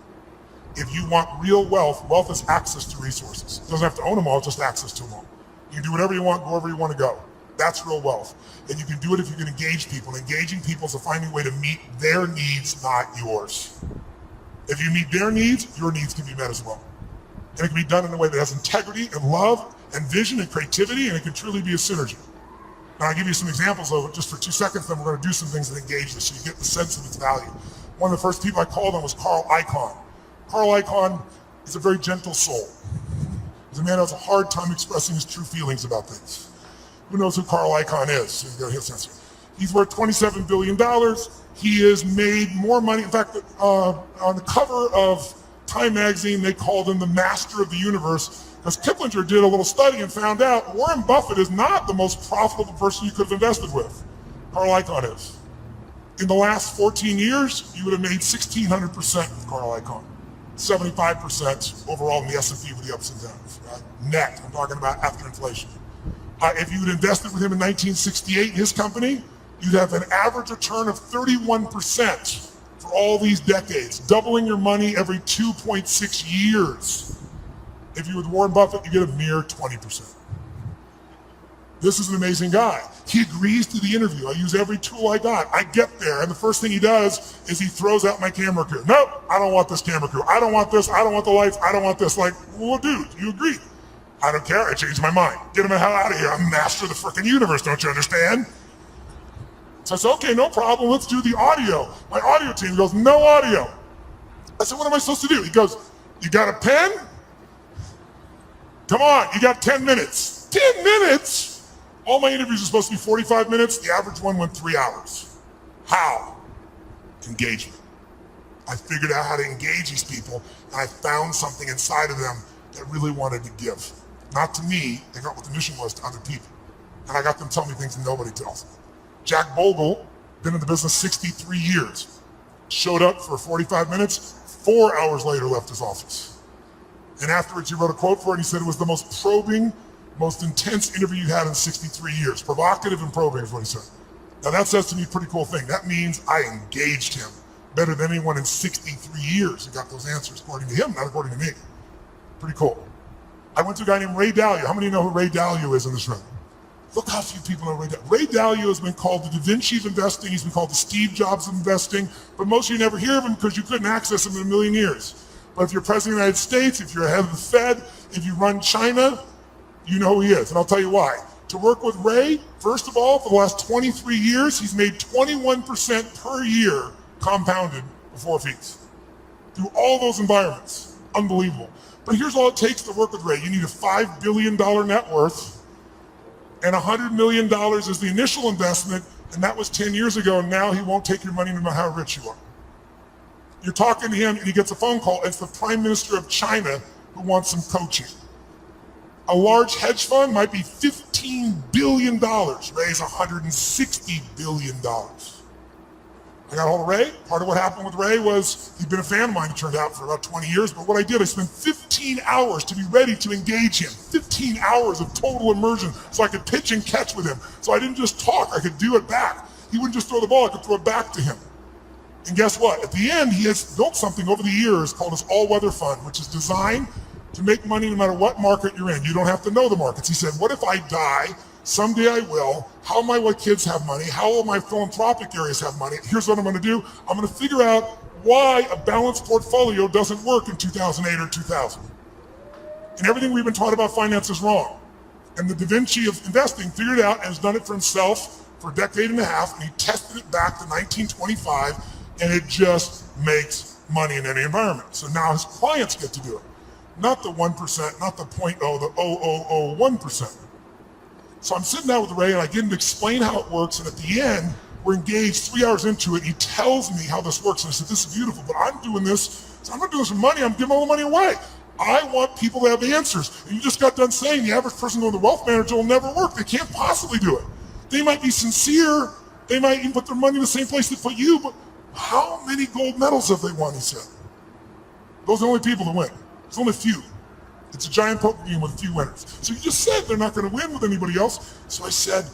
If you want real wealth, wealth is access to resources. It doesn't have to own them all, just access to them all. You can do whatever you want, go wherever you want to go. That's real wealth. And you can do it if you can engage people. Engaging people is finding a way to meet their needs, not yours. If you meet their needs, your needs can be met as well. And it can be done in a way that has integrity and love and vision and creativity, and it can truly be a synergy. Now I'll give you some examples of it just for 2 seconds, then we're going to do some things that engage this so you get the sense of its value. One of the first people I called on was Carl Icahn. Carl Icahn is a very gentle soul. He's a man who has a hard time expressing his true feelings about things. Who knows who Carl Icahn is? So you got his answer. He's worth $27 billion. He has made more money. In fact, on the cover of Time magazine, they called him the master of the universe because Kiplinger did a little study and found out Warren Buffett is not the most profitable person you could have invested with. Carl Icahn is. In the last 14 years, you would have made 1,600% with Carl Icahn. 75% overall in the S&P with the ups and downs. Right? Net, I'm talking about after inflation. If you had invested with him in 1968 in his company, you'd have an average return of 31% for all these decades, doubling your money every 2.6 years. If you're with Warren Buffett, you get a mere 20%. This is an amazing guy. He agrees to the interview. I use every tool I got. I get there, and the first thing he does is he throws out my camera crew. Nope, I don't want this camera crew. I don't want this. I don't want the lights. I don't want this. Like, well, dude, you agreed. I don't care. I changed my mind. Get him the hell out of here. I'm master of the freaking universe. Don't you understand? So I said, okay, no problem. Let's do the audio. My audio team goes, no audio. I said, what am I supposed to do? He goes, you got a pen? Come on, you got 10 minutes. 10 minutes? All my interviews are supposed to be 45 minutes. The average one went 3 hours. How? Engagement. I figured out how to engage these people, and I found something inside of them that really wanted to give. Not to me, they got what the mission was to other people. And I got them telling me things that nobody tells me. Jack Bogle, been in the business 63 years, showed up for 45 minutes, 4 hours later left his office. And afterwards he wrote a quote for it, and he said it was the most probing, most intense interview you had in 63 years. Provocative and probing is what he said. Now that says to me a pretty cool thing. That means I engaged him better than anyone in 63 years who got those answers, according to him, not according to me. Pretty cool. I went to a guy named Ray Dalio. How many know who Ray Dalio is in this room? Look how few people know Ray Dalio. Ray Dalio has been called the Da Vinci of investing. He's been called the Steve Jobs of investing. But most of you never hear of him because you couldn't access him in a million years. But if you're president of the United States, if you're head of the Fed, if you run China, you know who he is. And I'll tell you why. To work with Ray, first of all, for the last 23 years, he's made 21% per year compounded before fees. Through all those environments. Unbelievable. But here's all it takes to work with Ray. You need a $5 billion net worth, and $100 million is the initial investment, and that was 10 years ago, and now he won't take your money no matter how rich you are. You're talking to him, and he gets a phone call. It's the Prime Minister of China who wants some coaching. A large hedge fund might be $15 billion. Ray's $160 billion. I got hold of Ray. Part of what happened with Ray was he'd been a fan of mine, it turned out, for about 20 years. But what I did, I spent 15 hours to be ready to engage him. 15 hours of total immersion so I could pitch and catch with him. So I didn't just talk, I could do it back. He wouldn't just throw the ball, I could throw it back to him. And guess what? At the end, he has built something over the years called his all-weather fund, which is designed to make money no matter what market you're in. You don't have to know the markets. He said, what if I die? Someday I will. How will my kids have money? How will my philanthropic areas have money? Here's what I'm going to do. I'm going to figure out why a balanced portfolio doesn't work in 2008 or 2000. And everything we've been taught about finance is wrong. And the Da Vinci of investing figured it out and has done it for himself for a decade and a half, and he tested it back to 1925, and it just makes money in any environment. So now his clients get to do it. Not the 1%, not the 0.0, the 0.001%. So I'm sitting down with Ray, and I get him to explain how it works, and at the end, We're engaged 3 hours into it. He tells me how this works. And I said, this is beautiful, but I'm doing this. So I'm not doing this for money. I'm giving all the money away. I want people to have answers. And you just got done saying the average person going to the wealth manager will never work. They can't possibly do it. They might be sincere. They might even put their money in the same place they put you. But how many gold medals have they won, he said? Those are the only people that win. There's only a few. It's a giant poker game with a few winners. So you just said they're not going to win with anybody else. So I said,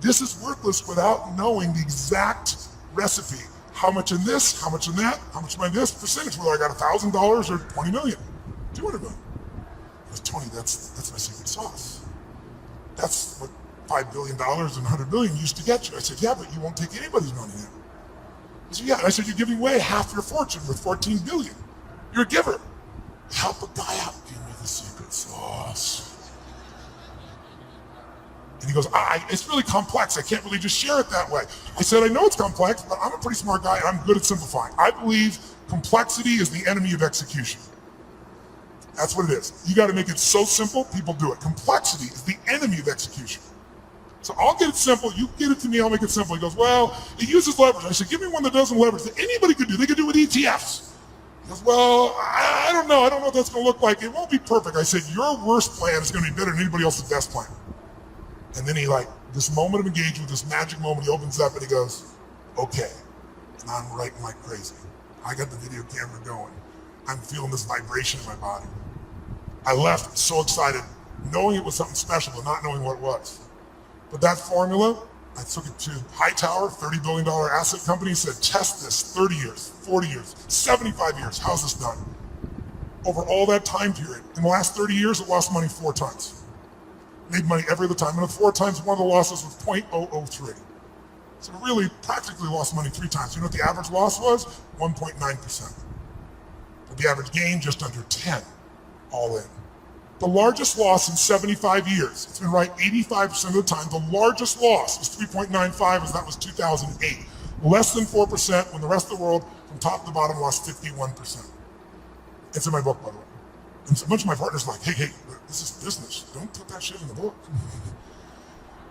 this is worthless without knowing the exact recipe. How much in this, how much in that, how much in this percentage, whether I got $1,000 or 20 million, 200 million. I was, Tony, that's my secret sauce. That's what $5 billion and 100 million used to get you. I said, yeah, but you won't take anybody's money now. He said, yeah. And I said, you're giving away half your fortune with 14 billion. You're a giver. Help a guy out. Give me the secret sauce. And he goes, it's really complex. I can't really just share it that way. I said, I know it's complex, but I'm a pretty smart guy and I'm good at simplifying. I believe complexity is the enemy of execution. That's what it is. You got to make it so simple, people do it. Complexity is the enemy of execution. So I'll get it simple. You get it to me, I'll make it simple. He goes, well, it uses leverage. I said, give me one that doesn't leverage that anybody could do. They could do it with ETFs. He goes, well, I don't know. I don't know what that's going to look like. It won't be perfect. I said, your worst plan is going to be better than anybody else's best plan. And then he this moment of engagement, this magic moment, he opens up and he goes, okay. And I'm writing like crazy. I got the video camera going. I'm feeling this vibration in my body. I left so excited, knowing it was something special, but not knowing what it was. But that formula, I took it to Hightower, $30 billion asset company, said, test this 30 years, 40 years, 75 years. How's this done? Over all that time period, in the last 30 years, it lost money 4 times. Made money every other time. And the 4 times, one of the losses was 0.003. So it really practically lost money 3 times. You know what the average loss was? 1.9%. But the average gain, just under 10, all in. The largest loss in 75 years, it's been right 85% of the time, the largest loss was 3.95, as that was 2008. Less than 4% when the rest of the world, from top to bottom, lost 51%. It's in my book, by the way. And so a bunch of my partners were like, hey, this is business. Don't put that shit in the book.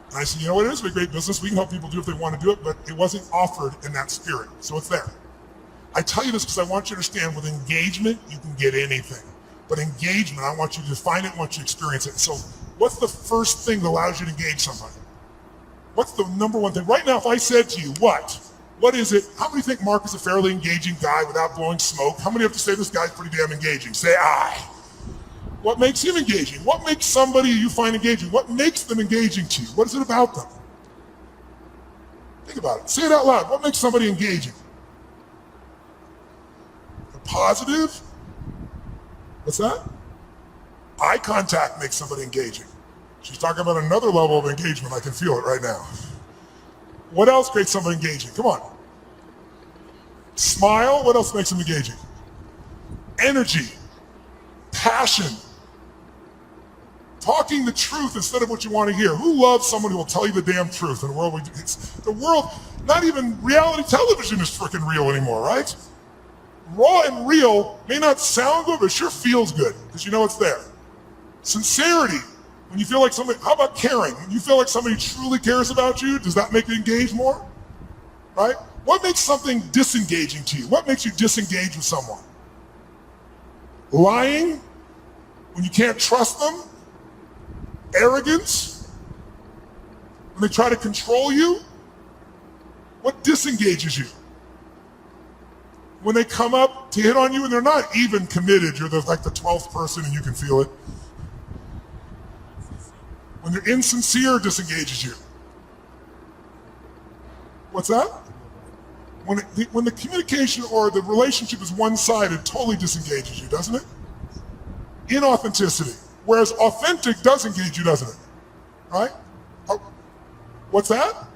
And I said, you know what, it is a great business. We can help people do it if they want to do it, but it wasn't offered in that spirit. So it's there. I tell you this because I want you to understand with engagement, you can get anything. But engagement, I want you to define it, I want you to experience it. So what's the first thing that allows you to engage somebody? What's the number one thing? Right now, if I said to you, what is it? How many think Mark is a fairly engaging guy without blowing smoke? How many have to say this guy's pretty damn engaging? Say I. What makes him engaging? What makes somebody you find engaging? What makes them engaging to you? What is it about them? Think about it. Say it out loud. What makes somebody engaging? They're positive? What's that? Eye contact makes somebody engaging. She's talking about another level of engagement. I can feel it right now. What else makes somebody engaging? Come on. Smile. What else makes them engaging? Energy. Passion. Talking the truth instead of what you want to hear. Who loves someone who will tell you the damn truth in the world? The world, not even reality television is freaking real anymore, right? Raw and real may not sound good, but it sure feels good because you know it's there. Sincerity. When you feel like somebody, how about caring? When you feel like somebody truly cares about you, does that make you engage more? Right? What makes something disengaging to you? What makes you disengage with someone? Lying? When you can't trust them? Arrogance? When they try to control you? What disengages you? When they come up to hit on you and they're not even committed, you're like the 12th person and you can feel it. When they're insincere, it disengages you. What's that? When the communication or the relationship is one-sided, totally disengages you, doesn't it? Inauthenticity. Whereas authentic does engage you, doesn't it? Right? Oh, what's that?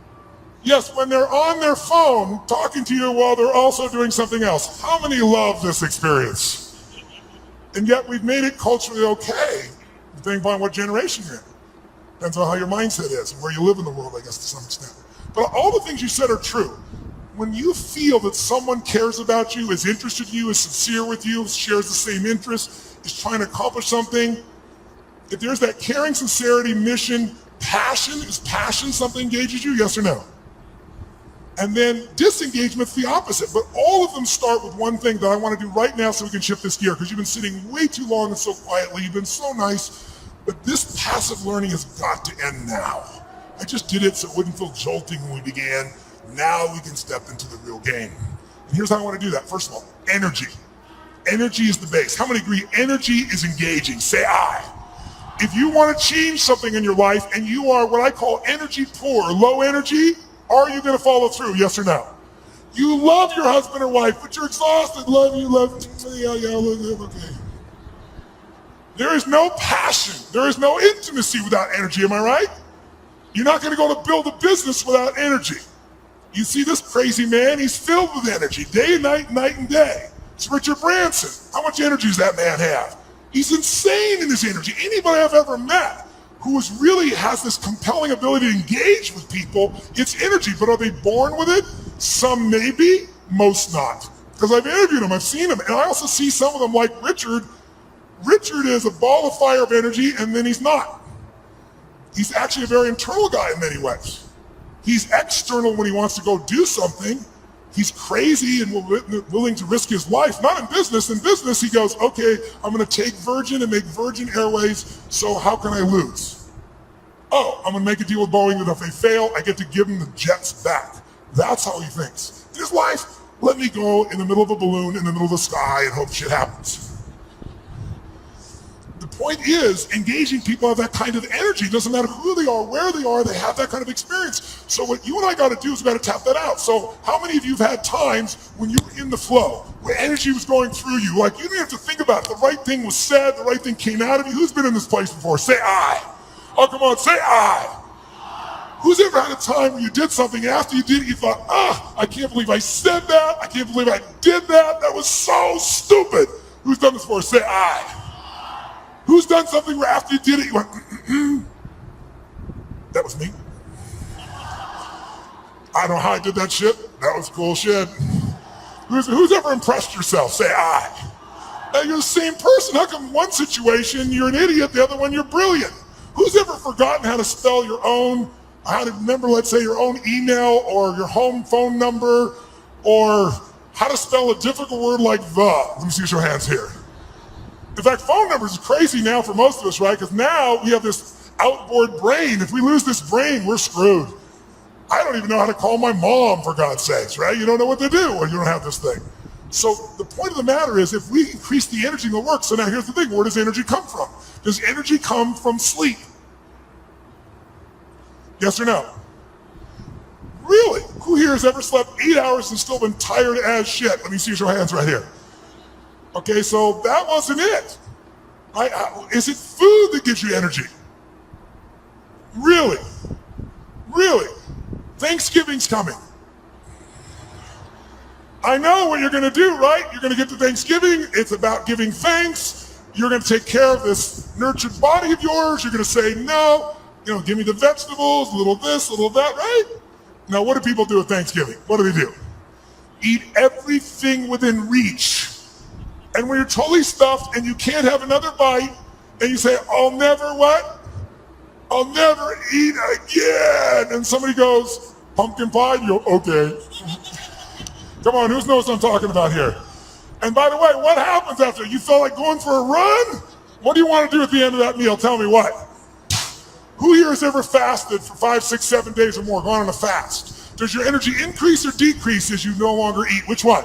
Yes, when they're on their phone talking to you while they're also doing something else. How many love this experience? And yet we've made it culturally okay, depending upon what generation you're in. Depends on how your mindset is and where you live in the world, I guess, to some extent. But all the things you said are true. When you feel that someone cares about you, is interested in you, is sincere with you, shares the same interests, is trying to accomplish something, if there's that caring, sincerity, mission, passion, is passion something engages you, yes or no? And then disengagement's the opposite. But all of them start with one thing that I want to do right now so we can shift this gear, because you've been sitting way too long and so quietly. You've been so nice. But this passive learning has got to end now. I just did it so it wouldn't feel jolting when we began. Now we can step into the real game. And here's how I want to do that. First of all, energy. Energy is the base. How many agree energy is engaging? Say I. If you want to change something in your life and you are what I call energy poor, low energy, are you going to follow through? Yes or no? You love your husband or wife, but you're exhausted. Love you, okay. There is no passion. There is no intimacy without energy. Am I right? You're not going to go to build a business without energy. You see this crazy man, he's filled with energy, day and night and day. It's Richard Branson. How much energy does that man have? He's insane in his energy. Anybody I've ever met who really has this compelling ability to engage with people, it's energy. But are they born with it? Some maybe, most not. Because I've interviewed them, I've seen them. And I also see some of them like Richard. Richard is a ball of fire of energy, and then he's not. He's actually a very internal guy in many ways. He's external when he wants to go do something. He's crazy and willing to risk his life, not in business. In business, he goes, okay, I'm going to take Virgin and make Virgin Airways, so how can I lose? Oh, I'm going to make a deal with Boeing that if they fail, I get to give them the jets back. That's how he thinks. In his life, let me go in the middle of a balloon in the middle of the sky and hope shit happens. The point is, engaging people have that kind of energy. It doesn't matter who they are, where they are, they have that kind of experience. So what you and I got to do is we got to tap that out. So how many of you have had times when you were in the flow, where energy was going through you, like you didn't have to think about it, the right thing was said, the right thing came out of you? Who's been in this place before? Say I. Oh, come on, say I. Who's ever had a time when you did something and after you did it, you thought, I can't believe I said that. I can't believe I did that. That was so stupid. Who's done this before? Say I. Who's done something where after you did it, you went, That was me. I don't know how I did that shit. That was cool shit. Who's ever impressed yourself? Say I. Now you're the same person. How come one situation you're an idiot, the other one you're brilliant? Who's ever forgotten how to spell your own, how to remember, let's say, your own email or your home phone number, or how to spell a difficult word like the? Let me see your hands here. In fact, phone numbers are crazy now for most of us, right? Because now we have this outboard brain. If we lose this brain, we're screwed. I don't even know how to call my mom, for God's sakes, right? You don't know what to do when you don't have this thing. So the point of the matter is, if we increase the energy, it'll work. So now here's the thing, where does energy come from? Does energy come from sleep? Yes or no? Really? Who here has ever slept 8 hours and still been tired as shit? Let me see your hands right here. Okay, so that wasn't it. Right? Is it food that gives you energy? Really? Really? Thanksgiving's coming. I know what you're going to do, right? You're going to get to Thanksgiving. It's about giving thanks. You're going to take care of this nurtured body of yours. You're going to say, no, give me the vegetables, a little this, a little that, right? Now, what do people do at Thanksgiving? What do? Eat everything within reach. And when you're totally stuffed and you can't have another bite, and you say, I'll never what? I'll never eat again. And somebody goes, pumpkin pie? You go, okay. Come on, who knows what I'm talking about here? And by the way, what happens after? You felt like going for a run? What do you want to do at the end of that meal? Tell me what. Who here has ever fasted for 5, 6, 7 days or more, gone on a fast? Does your energy increase or decrease as you no longer eat? Which one?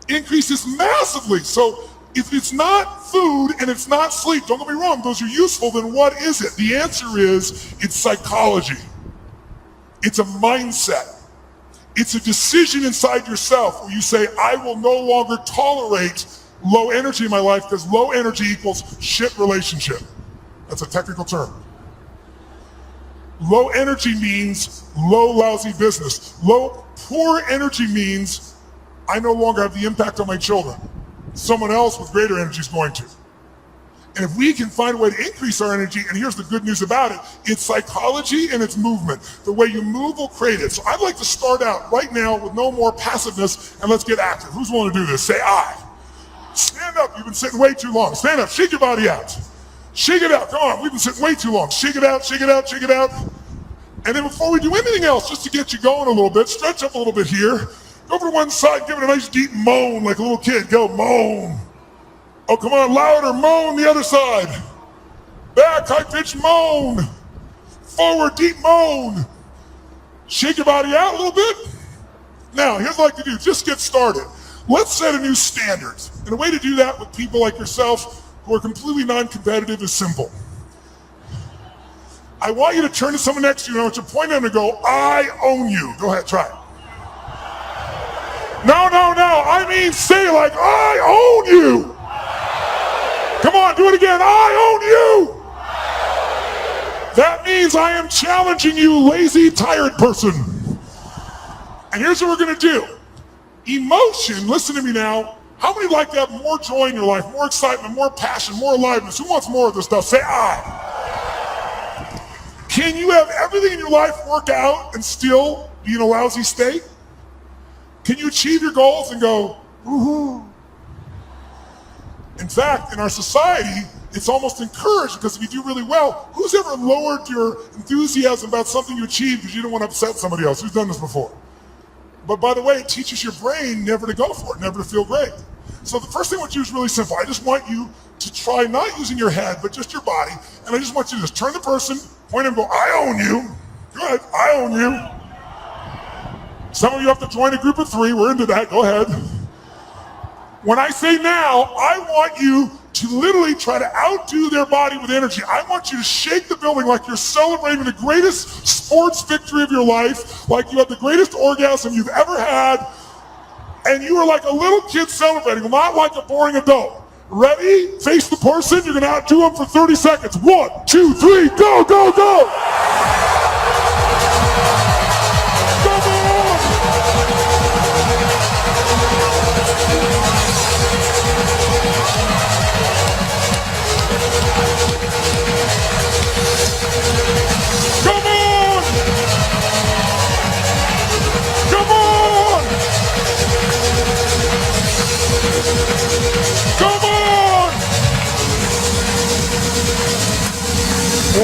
Increases massively. So if it's not food and it's not sleep, don't get me wrong, those are useful, then what is it? The answer is, it's psychology. It's a mindset. It's a decision inside yourself where you say, I will no longer tolerate low energy in my life, because low energy equals shit relationship. That's a technical term. Low energy means low, lousy business. Poor energy means I no longer have the impact on my children. Someone else with greater energy is going to. And if we can find a way to increase our energy, and here's the good news about it, it's psychology and it's movement. The way you move will create it. So I'd like to start out right now with no more passiveness, and let's get active. Who's willing to do this? Say I. Stand up, you've been sitting way too long. Stand up, shake your body out. Shake it out, come on, we've been sitting way too long. Shake it out, shake it out, shake it out. And then before we do anything else, just to get you going a little bit, stretch up a little bit here. Go over to one side, give it a nice deep moan like a little kid. Go, moan. Oh, come on, louder, moan the other side. Back, high-pitched moan. Forward, deep moan. Shake your body out a little bit. Now, here's what I like to do. Just get started. Let's set a new standard. And a way to do that with people like yourself who are completely non-competitive is simple. I want you to turn to someone next to you and I want you to point at them and go, I own you. Go ahead, try it. No. I mean, say it like, I own you. Come on, do it again. I own you. That means I am challenging you, lazy, tired person. And here's what we're going to do. Emotion, listen to me now. How many would like to have more joy in your life, more excitement, more passion, more aliveness? Who wants more of this stuff? Say I. Can you have everything in your life work out and still be in a lousy state? Can you achieve your goals and go, woohoo? In fact, in our society, it's almost encouraged because if you do really well, who's ever lowered your enthusiasm about something you achieved because you don't want to upset somebody else? Who's done this before? But by the way, it teaches your brain never to go for it, never to feel great. So the first thing I want you to do is really simple. I just want you to try not using your head, but just your body. And I just want you to just turn the person, point and go, I own you. Go ahead, I own you. Some of you have to join a group of 3. We're into that. Go ahead. When I say now, I want you to literally try to outdo their body with energy. I want you to shake the building like you're celebrating the greatest sports victory of your life, like you had the greatest orgasm you've ever had, and you are like a little kid celebrating, not like a boring adult. Ready? Face the person. You're going to outdo them for 30 seconds. 1, 2, 3, go, go, go.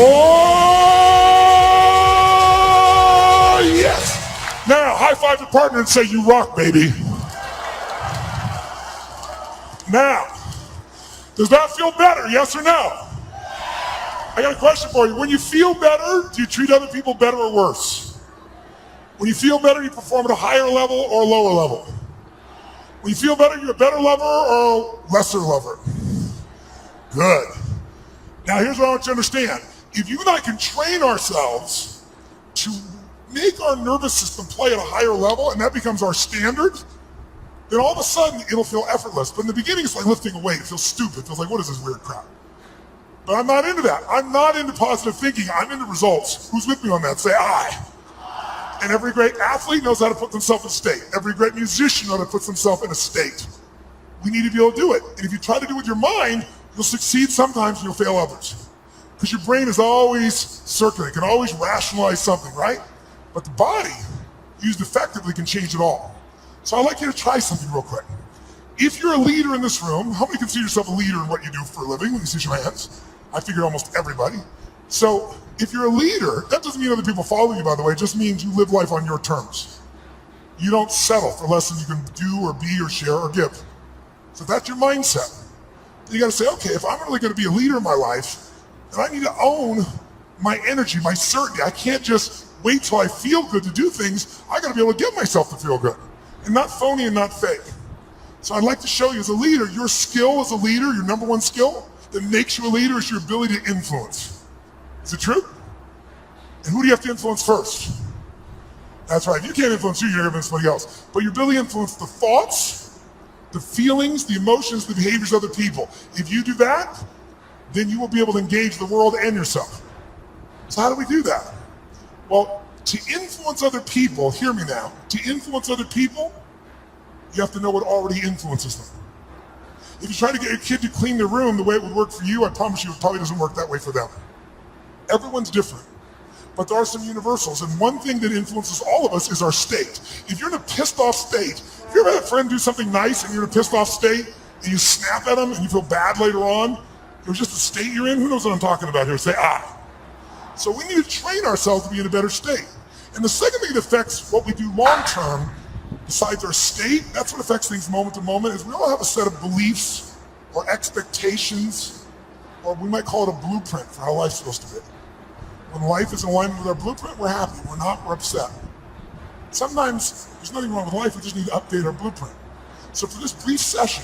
Oh, yes. Now, high five your partner and say, you rock, baby. Now, does that feel better, yes or no? I got a question for you. When you feel better, do you treat other people better or worse? When you feel better, you perform at a higher level or a lower level? When you feel better, you're a better lover or a lesser lover? Good. Now, here's what I want you to understand. If you and I can train ourselves to make our nervous system play at a higher level, and that becomes our standard, then all of a sudden it'll feel effortless. But in the beginning, it's like lifting a weight. It feels stupid. It feels like, what is this weird crap? But I'm not into that. I'm not into positive thinking. I'm into results. Who's with me on that? Say I. And every great athlete knows how to put themselves in state. Every great musician knows how to put themselves in a state. We need to be able to do it. And if you try to do it with your mind, you'll succeed sometimes and you'll fail others. Because your brain is always circulating, can always rationalize something, right? But the body, used effectively, can change it all. So I'd like you to try something real quick. If you're a leader in this room, how many consider yourself a leader in what you do for a living? Let me see your hands. I figure almost everybody. So if you're a leader, that doesn't mean other people follow you, by the way. It just means you live life on your terms. You don't settle for less than you can do or be or share or give. So that's your mindset. You got to say, okay, if I'm really going to be a leader in my life, then I need to own my energy, my certainty. I can't just wait till I feel good to do things. I got to be able to get myself to feel good, and not phony and not fake. So I'd like to show you as a leader, your skill as a leader, your number one skill that makes you a leader is your ability to influence. Is it true? And who do you have to influence first? That's right. If you can't influence you, you're going to influence somebody else. But your ability to influence the thoughts, the feelings, the emotions, the behaviors of other people. If you do that, then you will be able to engage the world and yourself. So how do we do that? Well, to influence other people, hear me now, to influence other people, you have to know what already influences them. If you try to get your kid to clean their room the way it would work for you, I promise you it probably doesn't work that way for them. Everyone's different, but there are some universals, and one thing that influences all of us is our state. If you're in a pissed off state, if you ever had a friend do something nice and you're in a pissed off state, and you snap at them and you feel bad later on, it was just the state you're in. Who knows what I'm talking about here? Say, ah. So we need to train ourselves to be in a better state. And the second thing that affects what we do long term, besides our state, that's what affects things moment to moment, is we all have a set of beliefs or expectations, or we might call it a blueprint for how life's supposed to be. When life is in alignment with our blueprint, we're happy. We're not, we're upset. Sometimes there's nothing wrong with life, we just need to update our blueprint. So for this brief session,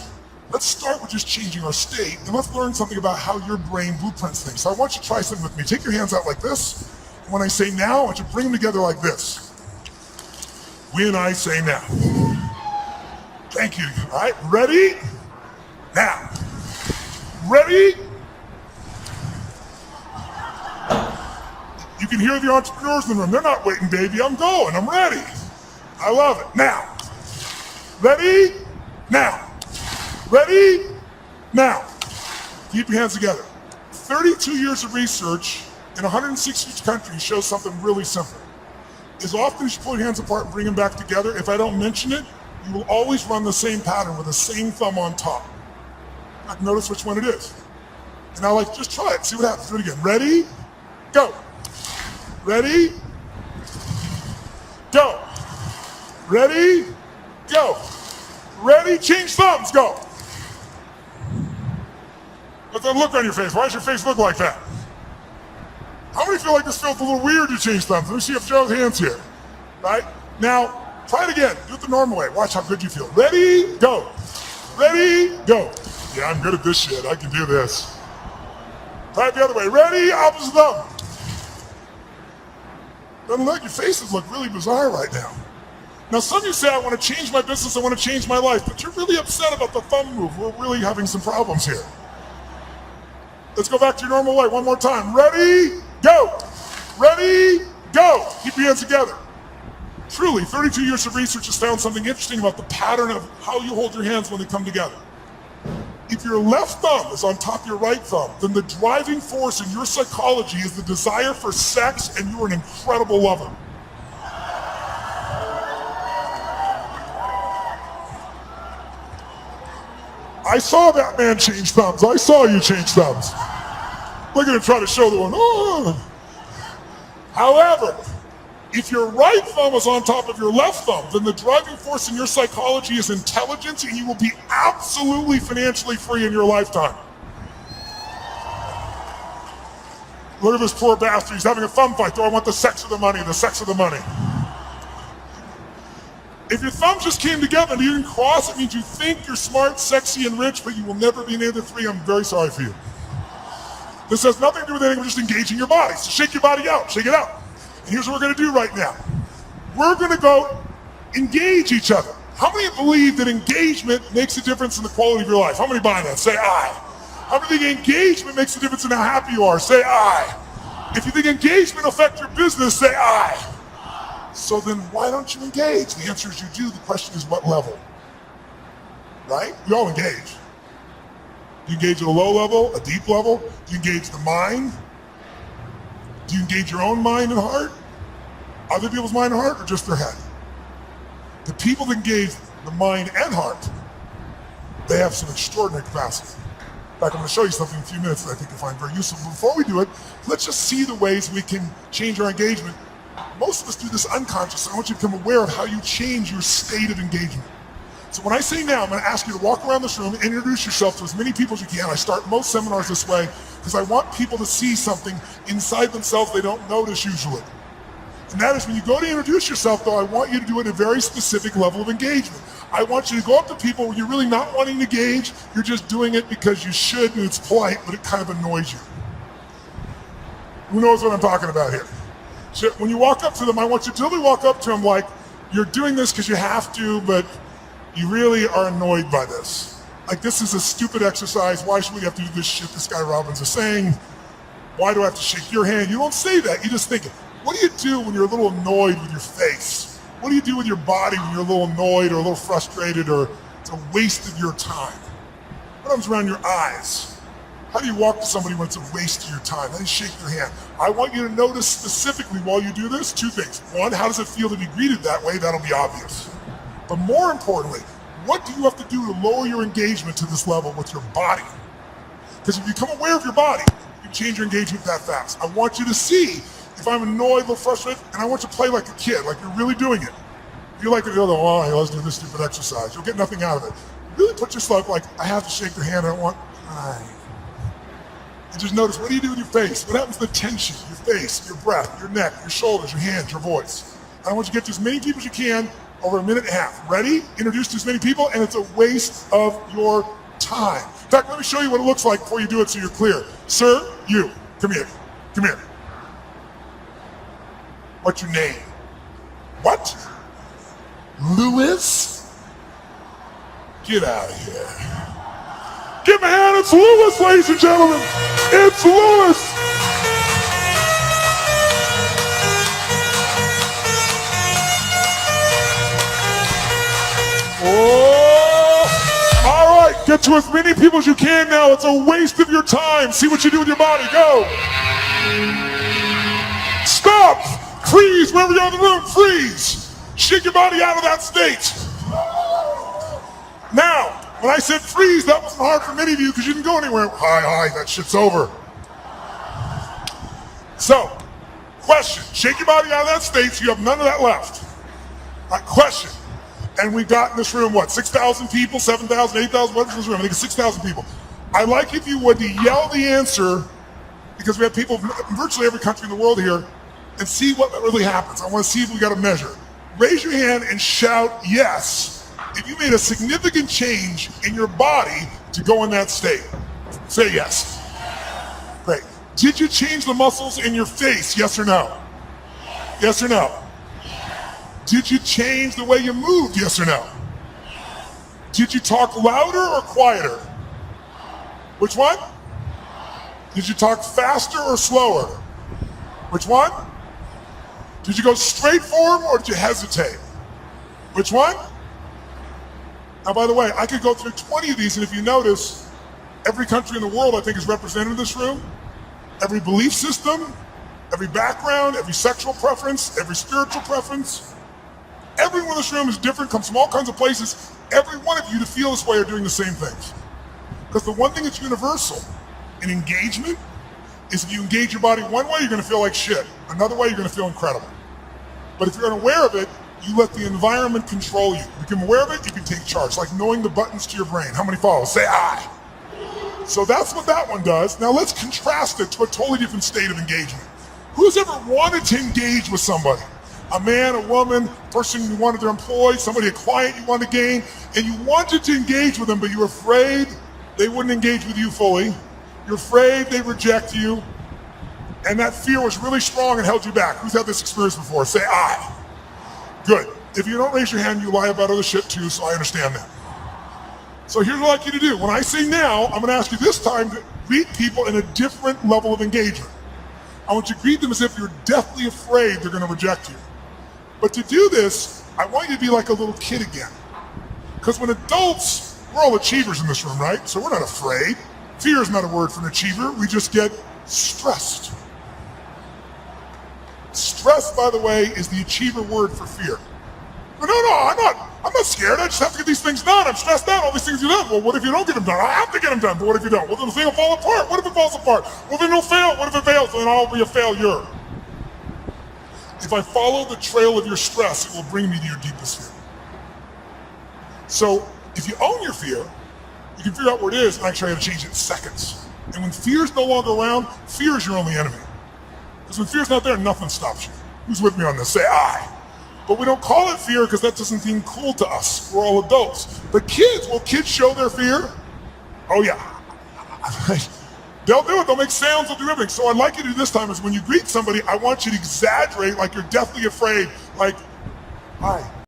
let's start with just changing our state, and let's learn something about how your brain blueprints things. So I want you to try something with me. Take your hands out like this, and when I say now, I want you to bring them together like this. When I say now. Thank you. All right, ready? Now. Ready? You can hear the entrepreneurs in the room. They're not waiting, baby. I'm going. I'm ready. I love it. Now. Ready? Now. Ready? Now. Keep your hands together. 32 years of research in 160 countries shows something really simple. As often as you pull your hands apart and bring them back together, if I don't mention it, you will always run the same pattern with the same thumb on top. I can notice which one it is. And I like, just try it, see what happens. Do it again. Ready? Go. Ready? Go. Ready? Go. Ready? Change thumbs. Go. What's that look on your face? Why does your face look like that? How many feel like this feels a little weird to change thumbs? Let me see if Joe's hands here. Right? Now, try it again. Do it the normal way. Watch how good you feel. Ready? Go. Ready? Go. Yeah, I'm good at this shit. I can do this. Try it the other way. Ready? Opposite thumb. Doesn't look, your faces look really bizarre right now. Now, some of you say, I want to change my business, I want to change my life, but you're really upset about the thumb move. We're really having some problems here. Let's go back to your normal way one more time. Ready? Go. Ready? Go. Keep your hands together. Truly, 32 years of research has found something interesting about the pattern of how you hold your hands when they come together. If your left thumb is on top of your right thumb, then the driving force in your psychology is the desire for sex, and you're an incredible lover. I saw that man change thumbs. I saw you change thumbs. Look at him try to show the one. Oh. However, if your right thumb is on top of your left thumb, then the driving force in your psychology is intelligence, and you will be absolutely financially free in your lifetime. Look at this poor bastard. He's having a thumb fight. Do I want the sex or the money? The sex or the money? If your thumbs just came together and you didn't cross, it means you think you're smart, sexy, and rich, but you will never be any of the three. I'm very sorry for you. This has nothing to do with anything. We're just engaging your body. So shake your body out. Shake it out. And here's what we're going to do right now. We're going to go engage each other. How many believe that engagement makes a difference in the quality of your life? How many buy that? Say aye. How many think engagement makes a difference in how happy you are? Say aye. If you think engagement will affect your business, say aye. So then why don't you engage? The answer is you do. The question is what level? Right? We all engage. Do you engage at a low level, a deep level? Do you engage the mind? Do you engage your own mind and heart? Other people's mind and heart, or just their head? The people that engage the mind and heart, they have some extraordinary capacity. In fact, I'm going to show you something in a few minutes that I think you'll find very useful. But before we do it, let's just see the ways we can change our engagement. Most of us do this unconsciously. I want you to become aware of how you change your state of engagement. So when I say now, I'm going to ask you to walk around this room and introduce yourself to as many people as you can. I start most seminars this way because I want people to see something inside themselves they don't notice usually. And that is when you go to introduce yourself, though, I want you to do it at a very specific level of engagement. I want you to go up to people when you're really not wanting to engage. You're just doing it because you should, and it's polite, but it kind of annoys you. Who knows what I'm talking about here? So when you walk up to them, I want you to literally walk up to them like you're doing this because you have to, but you really are annoyed by this. Like, this is a stupid exercise. Why should we have to do this shit this guy Robbins is saying? Why do I have to shake your hand? You don't say that. You just think, what do you do when you're a little annoyed with your face? What do you do with your body when you're a little annoyed or a little frustrated or it's a waste of your time? What happens around your eyes? How do you walk to somebody when it's a waste of your time? How do you shake their hand? I want you to notice specifically while you do this, two things. One, how does it feel to be greeted that way? That'll be obvious. But more importantly, what do you have to do to lower your engagement to this level with your body? Because if you become aware of your body, you can change your engagement that fast. I want you to see if I'm annoyed, a little frustrated, and I want you to play like a kid, like you're really doing it. If you like to go, oh, hey, let's do this stupid exercise, you'll get nothing out of it. Really put yourself like, I have to shake your hand, I don't want, hi. And just notice, what do you do with your face? What happens to the tension? Your face, your breath, your neck, your shoulders, your hands, your voice. I want you to get to as many people as you can over a minute and a half. Ready? Introduce to as many people, and it's a waste of your time. In fact, let me show you what it looks like before you do it so you're clear. Sir, you, come here. Come here. What's your name? What? Lewis? Get out of here. Give him a hand, it's Lewis, ladies and gentlemen. It's Lewis. Oh, all right, get to as many people as you can now. It's a waste of your time. See what you do with your body, go. Stop, freeze, wherever you're in the room, freeze. Shake your body out of that state. Now, when I said freeze, that wasn't hard for many of you because you didn't go anywhere. Hi, that shit's over. So, question, shake your body out of that state so you have none of that left. All right, question. And we've got in this room, what, 6,000 people, 7,000, 8,000, whatever's in this room? I think it's 6,000 people. I'd like if you would to yell the answer, because we have people from virtually every country in the world here, and see what really happens. I want to see if we got a measure. Raise your hand and shout yes if you made a significant change in your body to go in that state. Say yes. Great. Did you change the muscles in your face, yes or no? Yes or no? Did you change the way you moved, yes or no? Did you talk louder or quieter? Which one? Did you talk faster or slower? Which one? Did you go straight for him or did you hesitate? Which one? Now, by the way, I could go through 20 of these, and if you notice, every country in the world, I think, is represented in this room. Every belief system, every background, every sexual preference, every spiritual preference. Everyone in this room is different, comes from all kinds of places. Every one of you to feel this way are doing the same things. Because the one thing that's universal in engagement is if you engage your body one way, you're going to feel like shit. Another way, you're going to feel incredible. But if you're unaware of it, you let the environment control you. If you become aware of it, you can take charge. Like knowing the buttons to your brain. How many follow? Say I. So that's what that one does. Now let's contrast it to a totally different state of engagement. Who's ever wanted to engage with somebody? A man, a woman, person you wanted to employ, somebody, a client you wanted to gain, and you wanted to engage with them, but you were afraid they wouldn't engage with you fully. You're afraid they reject you, and that fear was really strong and held you back. Who's had this experience before? Say I. Good. If you don't raise your hand, you lie about other shit too, so I understand that. So here's what I'd like you to do. When I say now, I'm going to ask you this time to greet people in a different level of engagement. I want you to greet them as if you're deathly afraid they're going to reject you. But to do this, I want you to be like a little kid again. Because when adults, we're all achievers in this room, right? So we're not afraid. Fear is not a word for an achiever. We just get stressed. Stress, by the way, is the achiever word for fear. But no, I'm not scared. I just have to get these things done. I'm stressed out. All these things are done. Well, what if you don't get them done? I have to get them done. But what if you don't? Well, then the thing will fall apart. What if it falls apart? Well, then it'll fail. What if it fails? Then I'll be a failure. If I follow the trail of your stress, it will bring me to your deepest fear. So if you own your fear, you can figure out where it is, and I can show you how to change it in seconds. And when fear is no longer around, fear is your only enemy. Because when fear's not there, nothing stops you. Who's with me on this? Say I. But we don't call it fear because that doesn't seem cool to us. We're all adults. But kids, will kids show their fear? Oh yeah. They'll do it, they'll make sounds, they'll do everything. So I'd like you to do this time is when you greet somebody, I want you to exaggerate like you're deathly afraid, like, hi.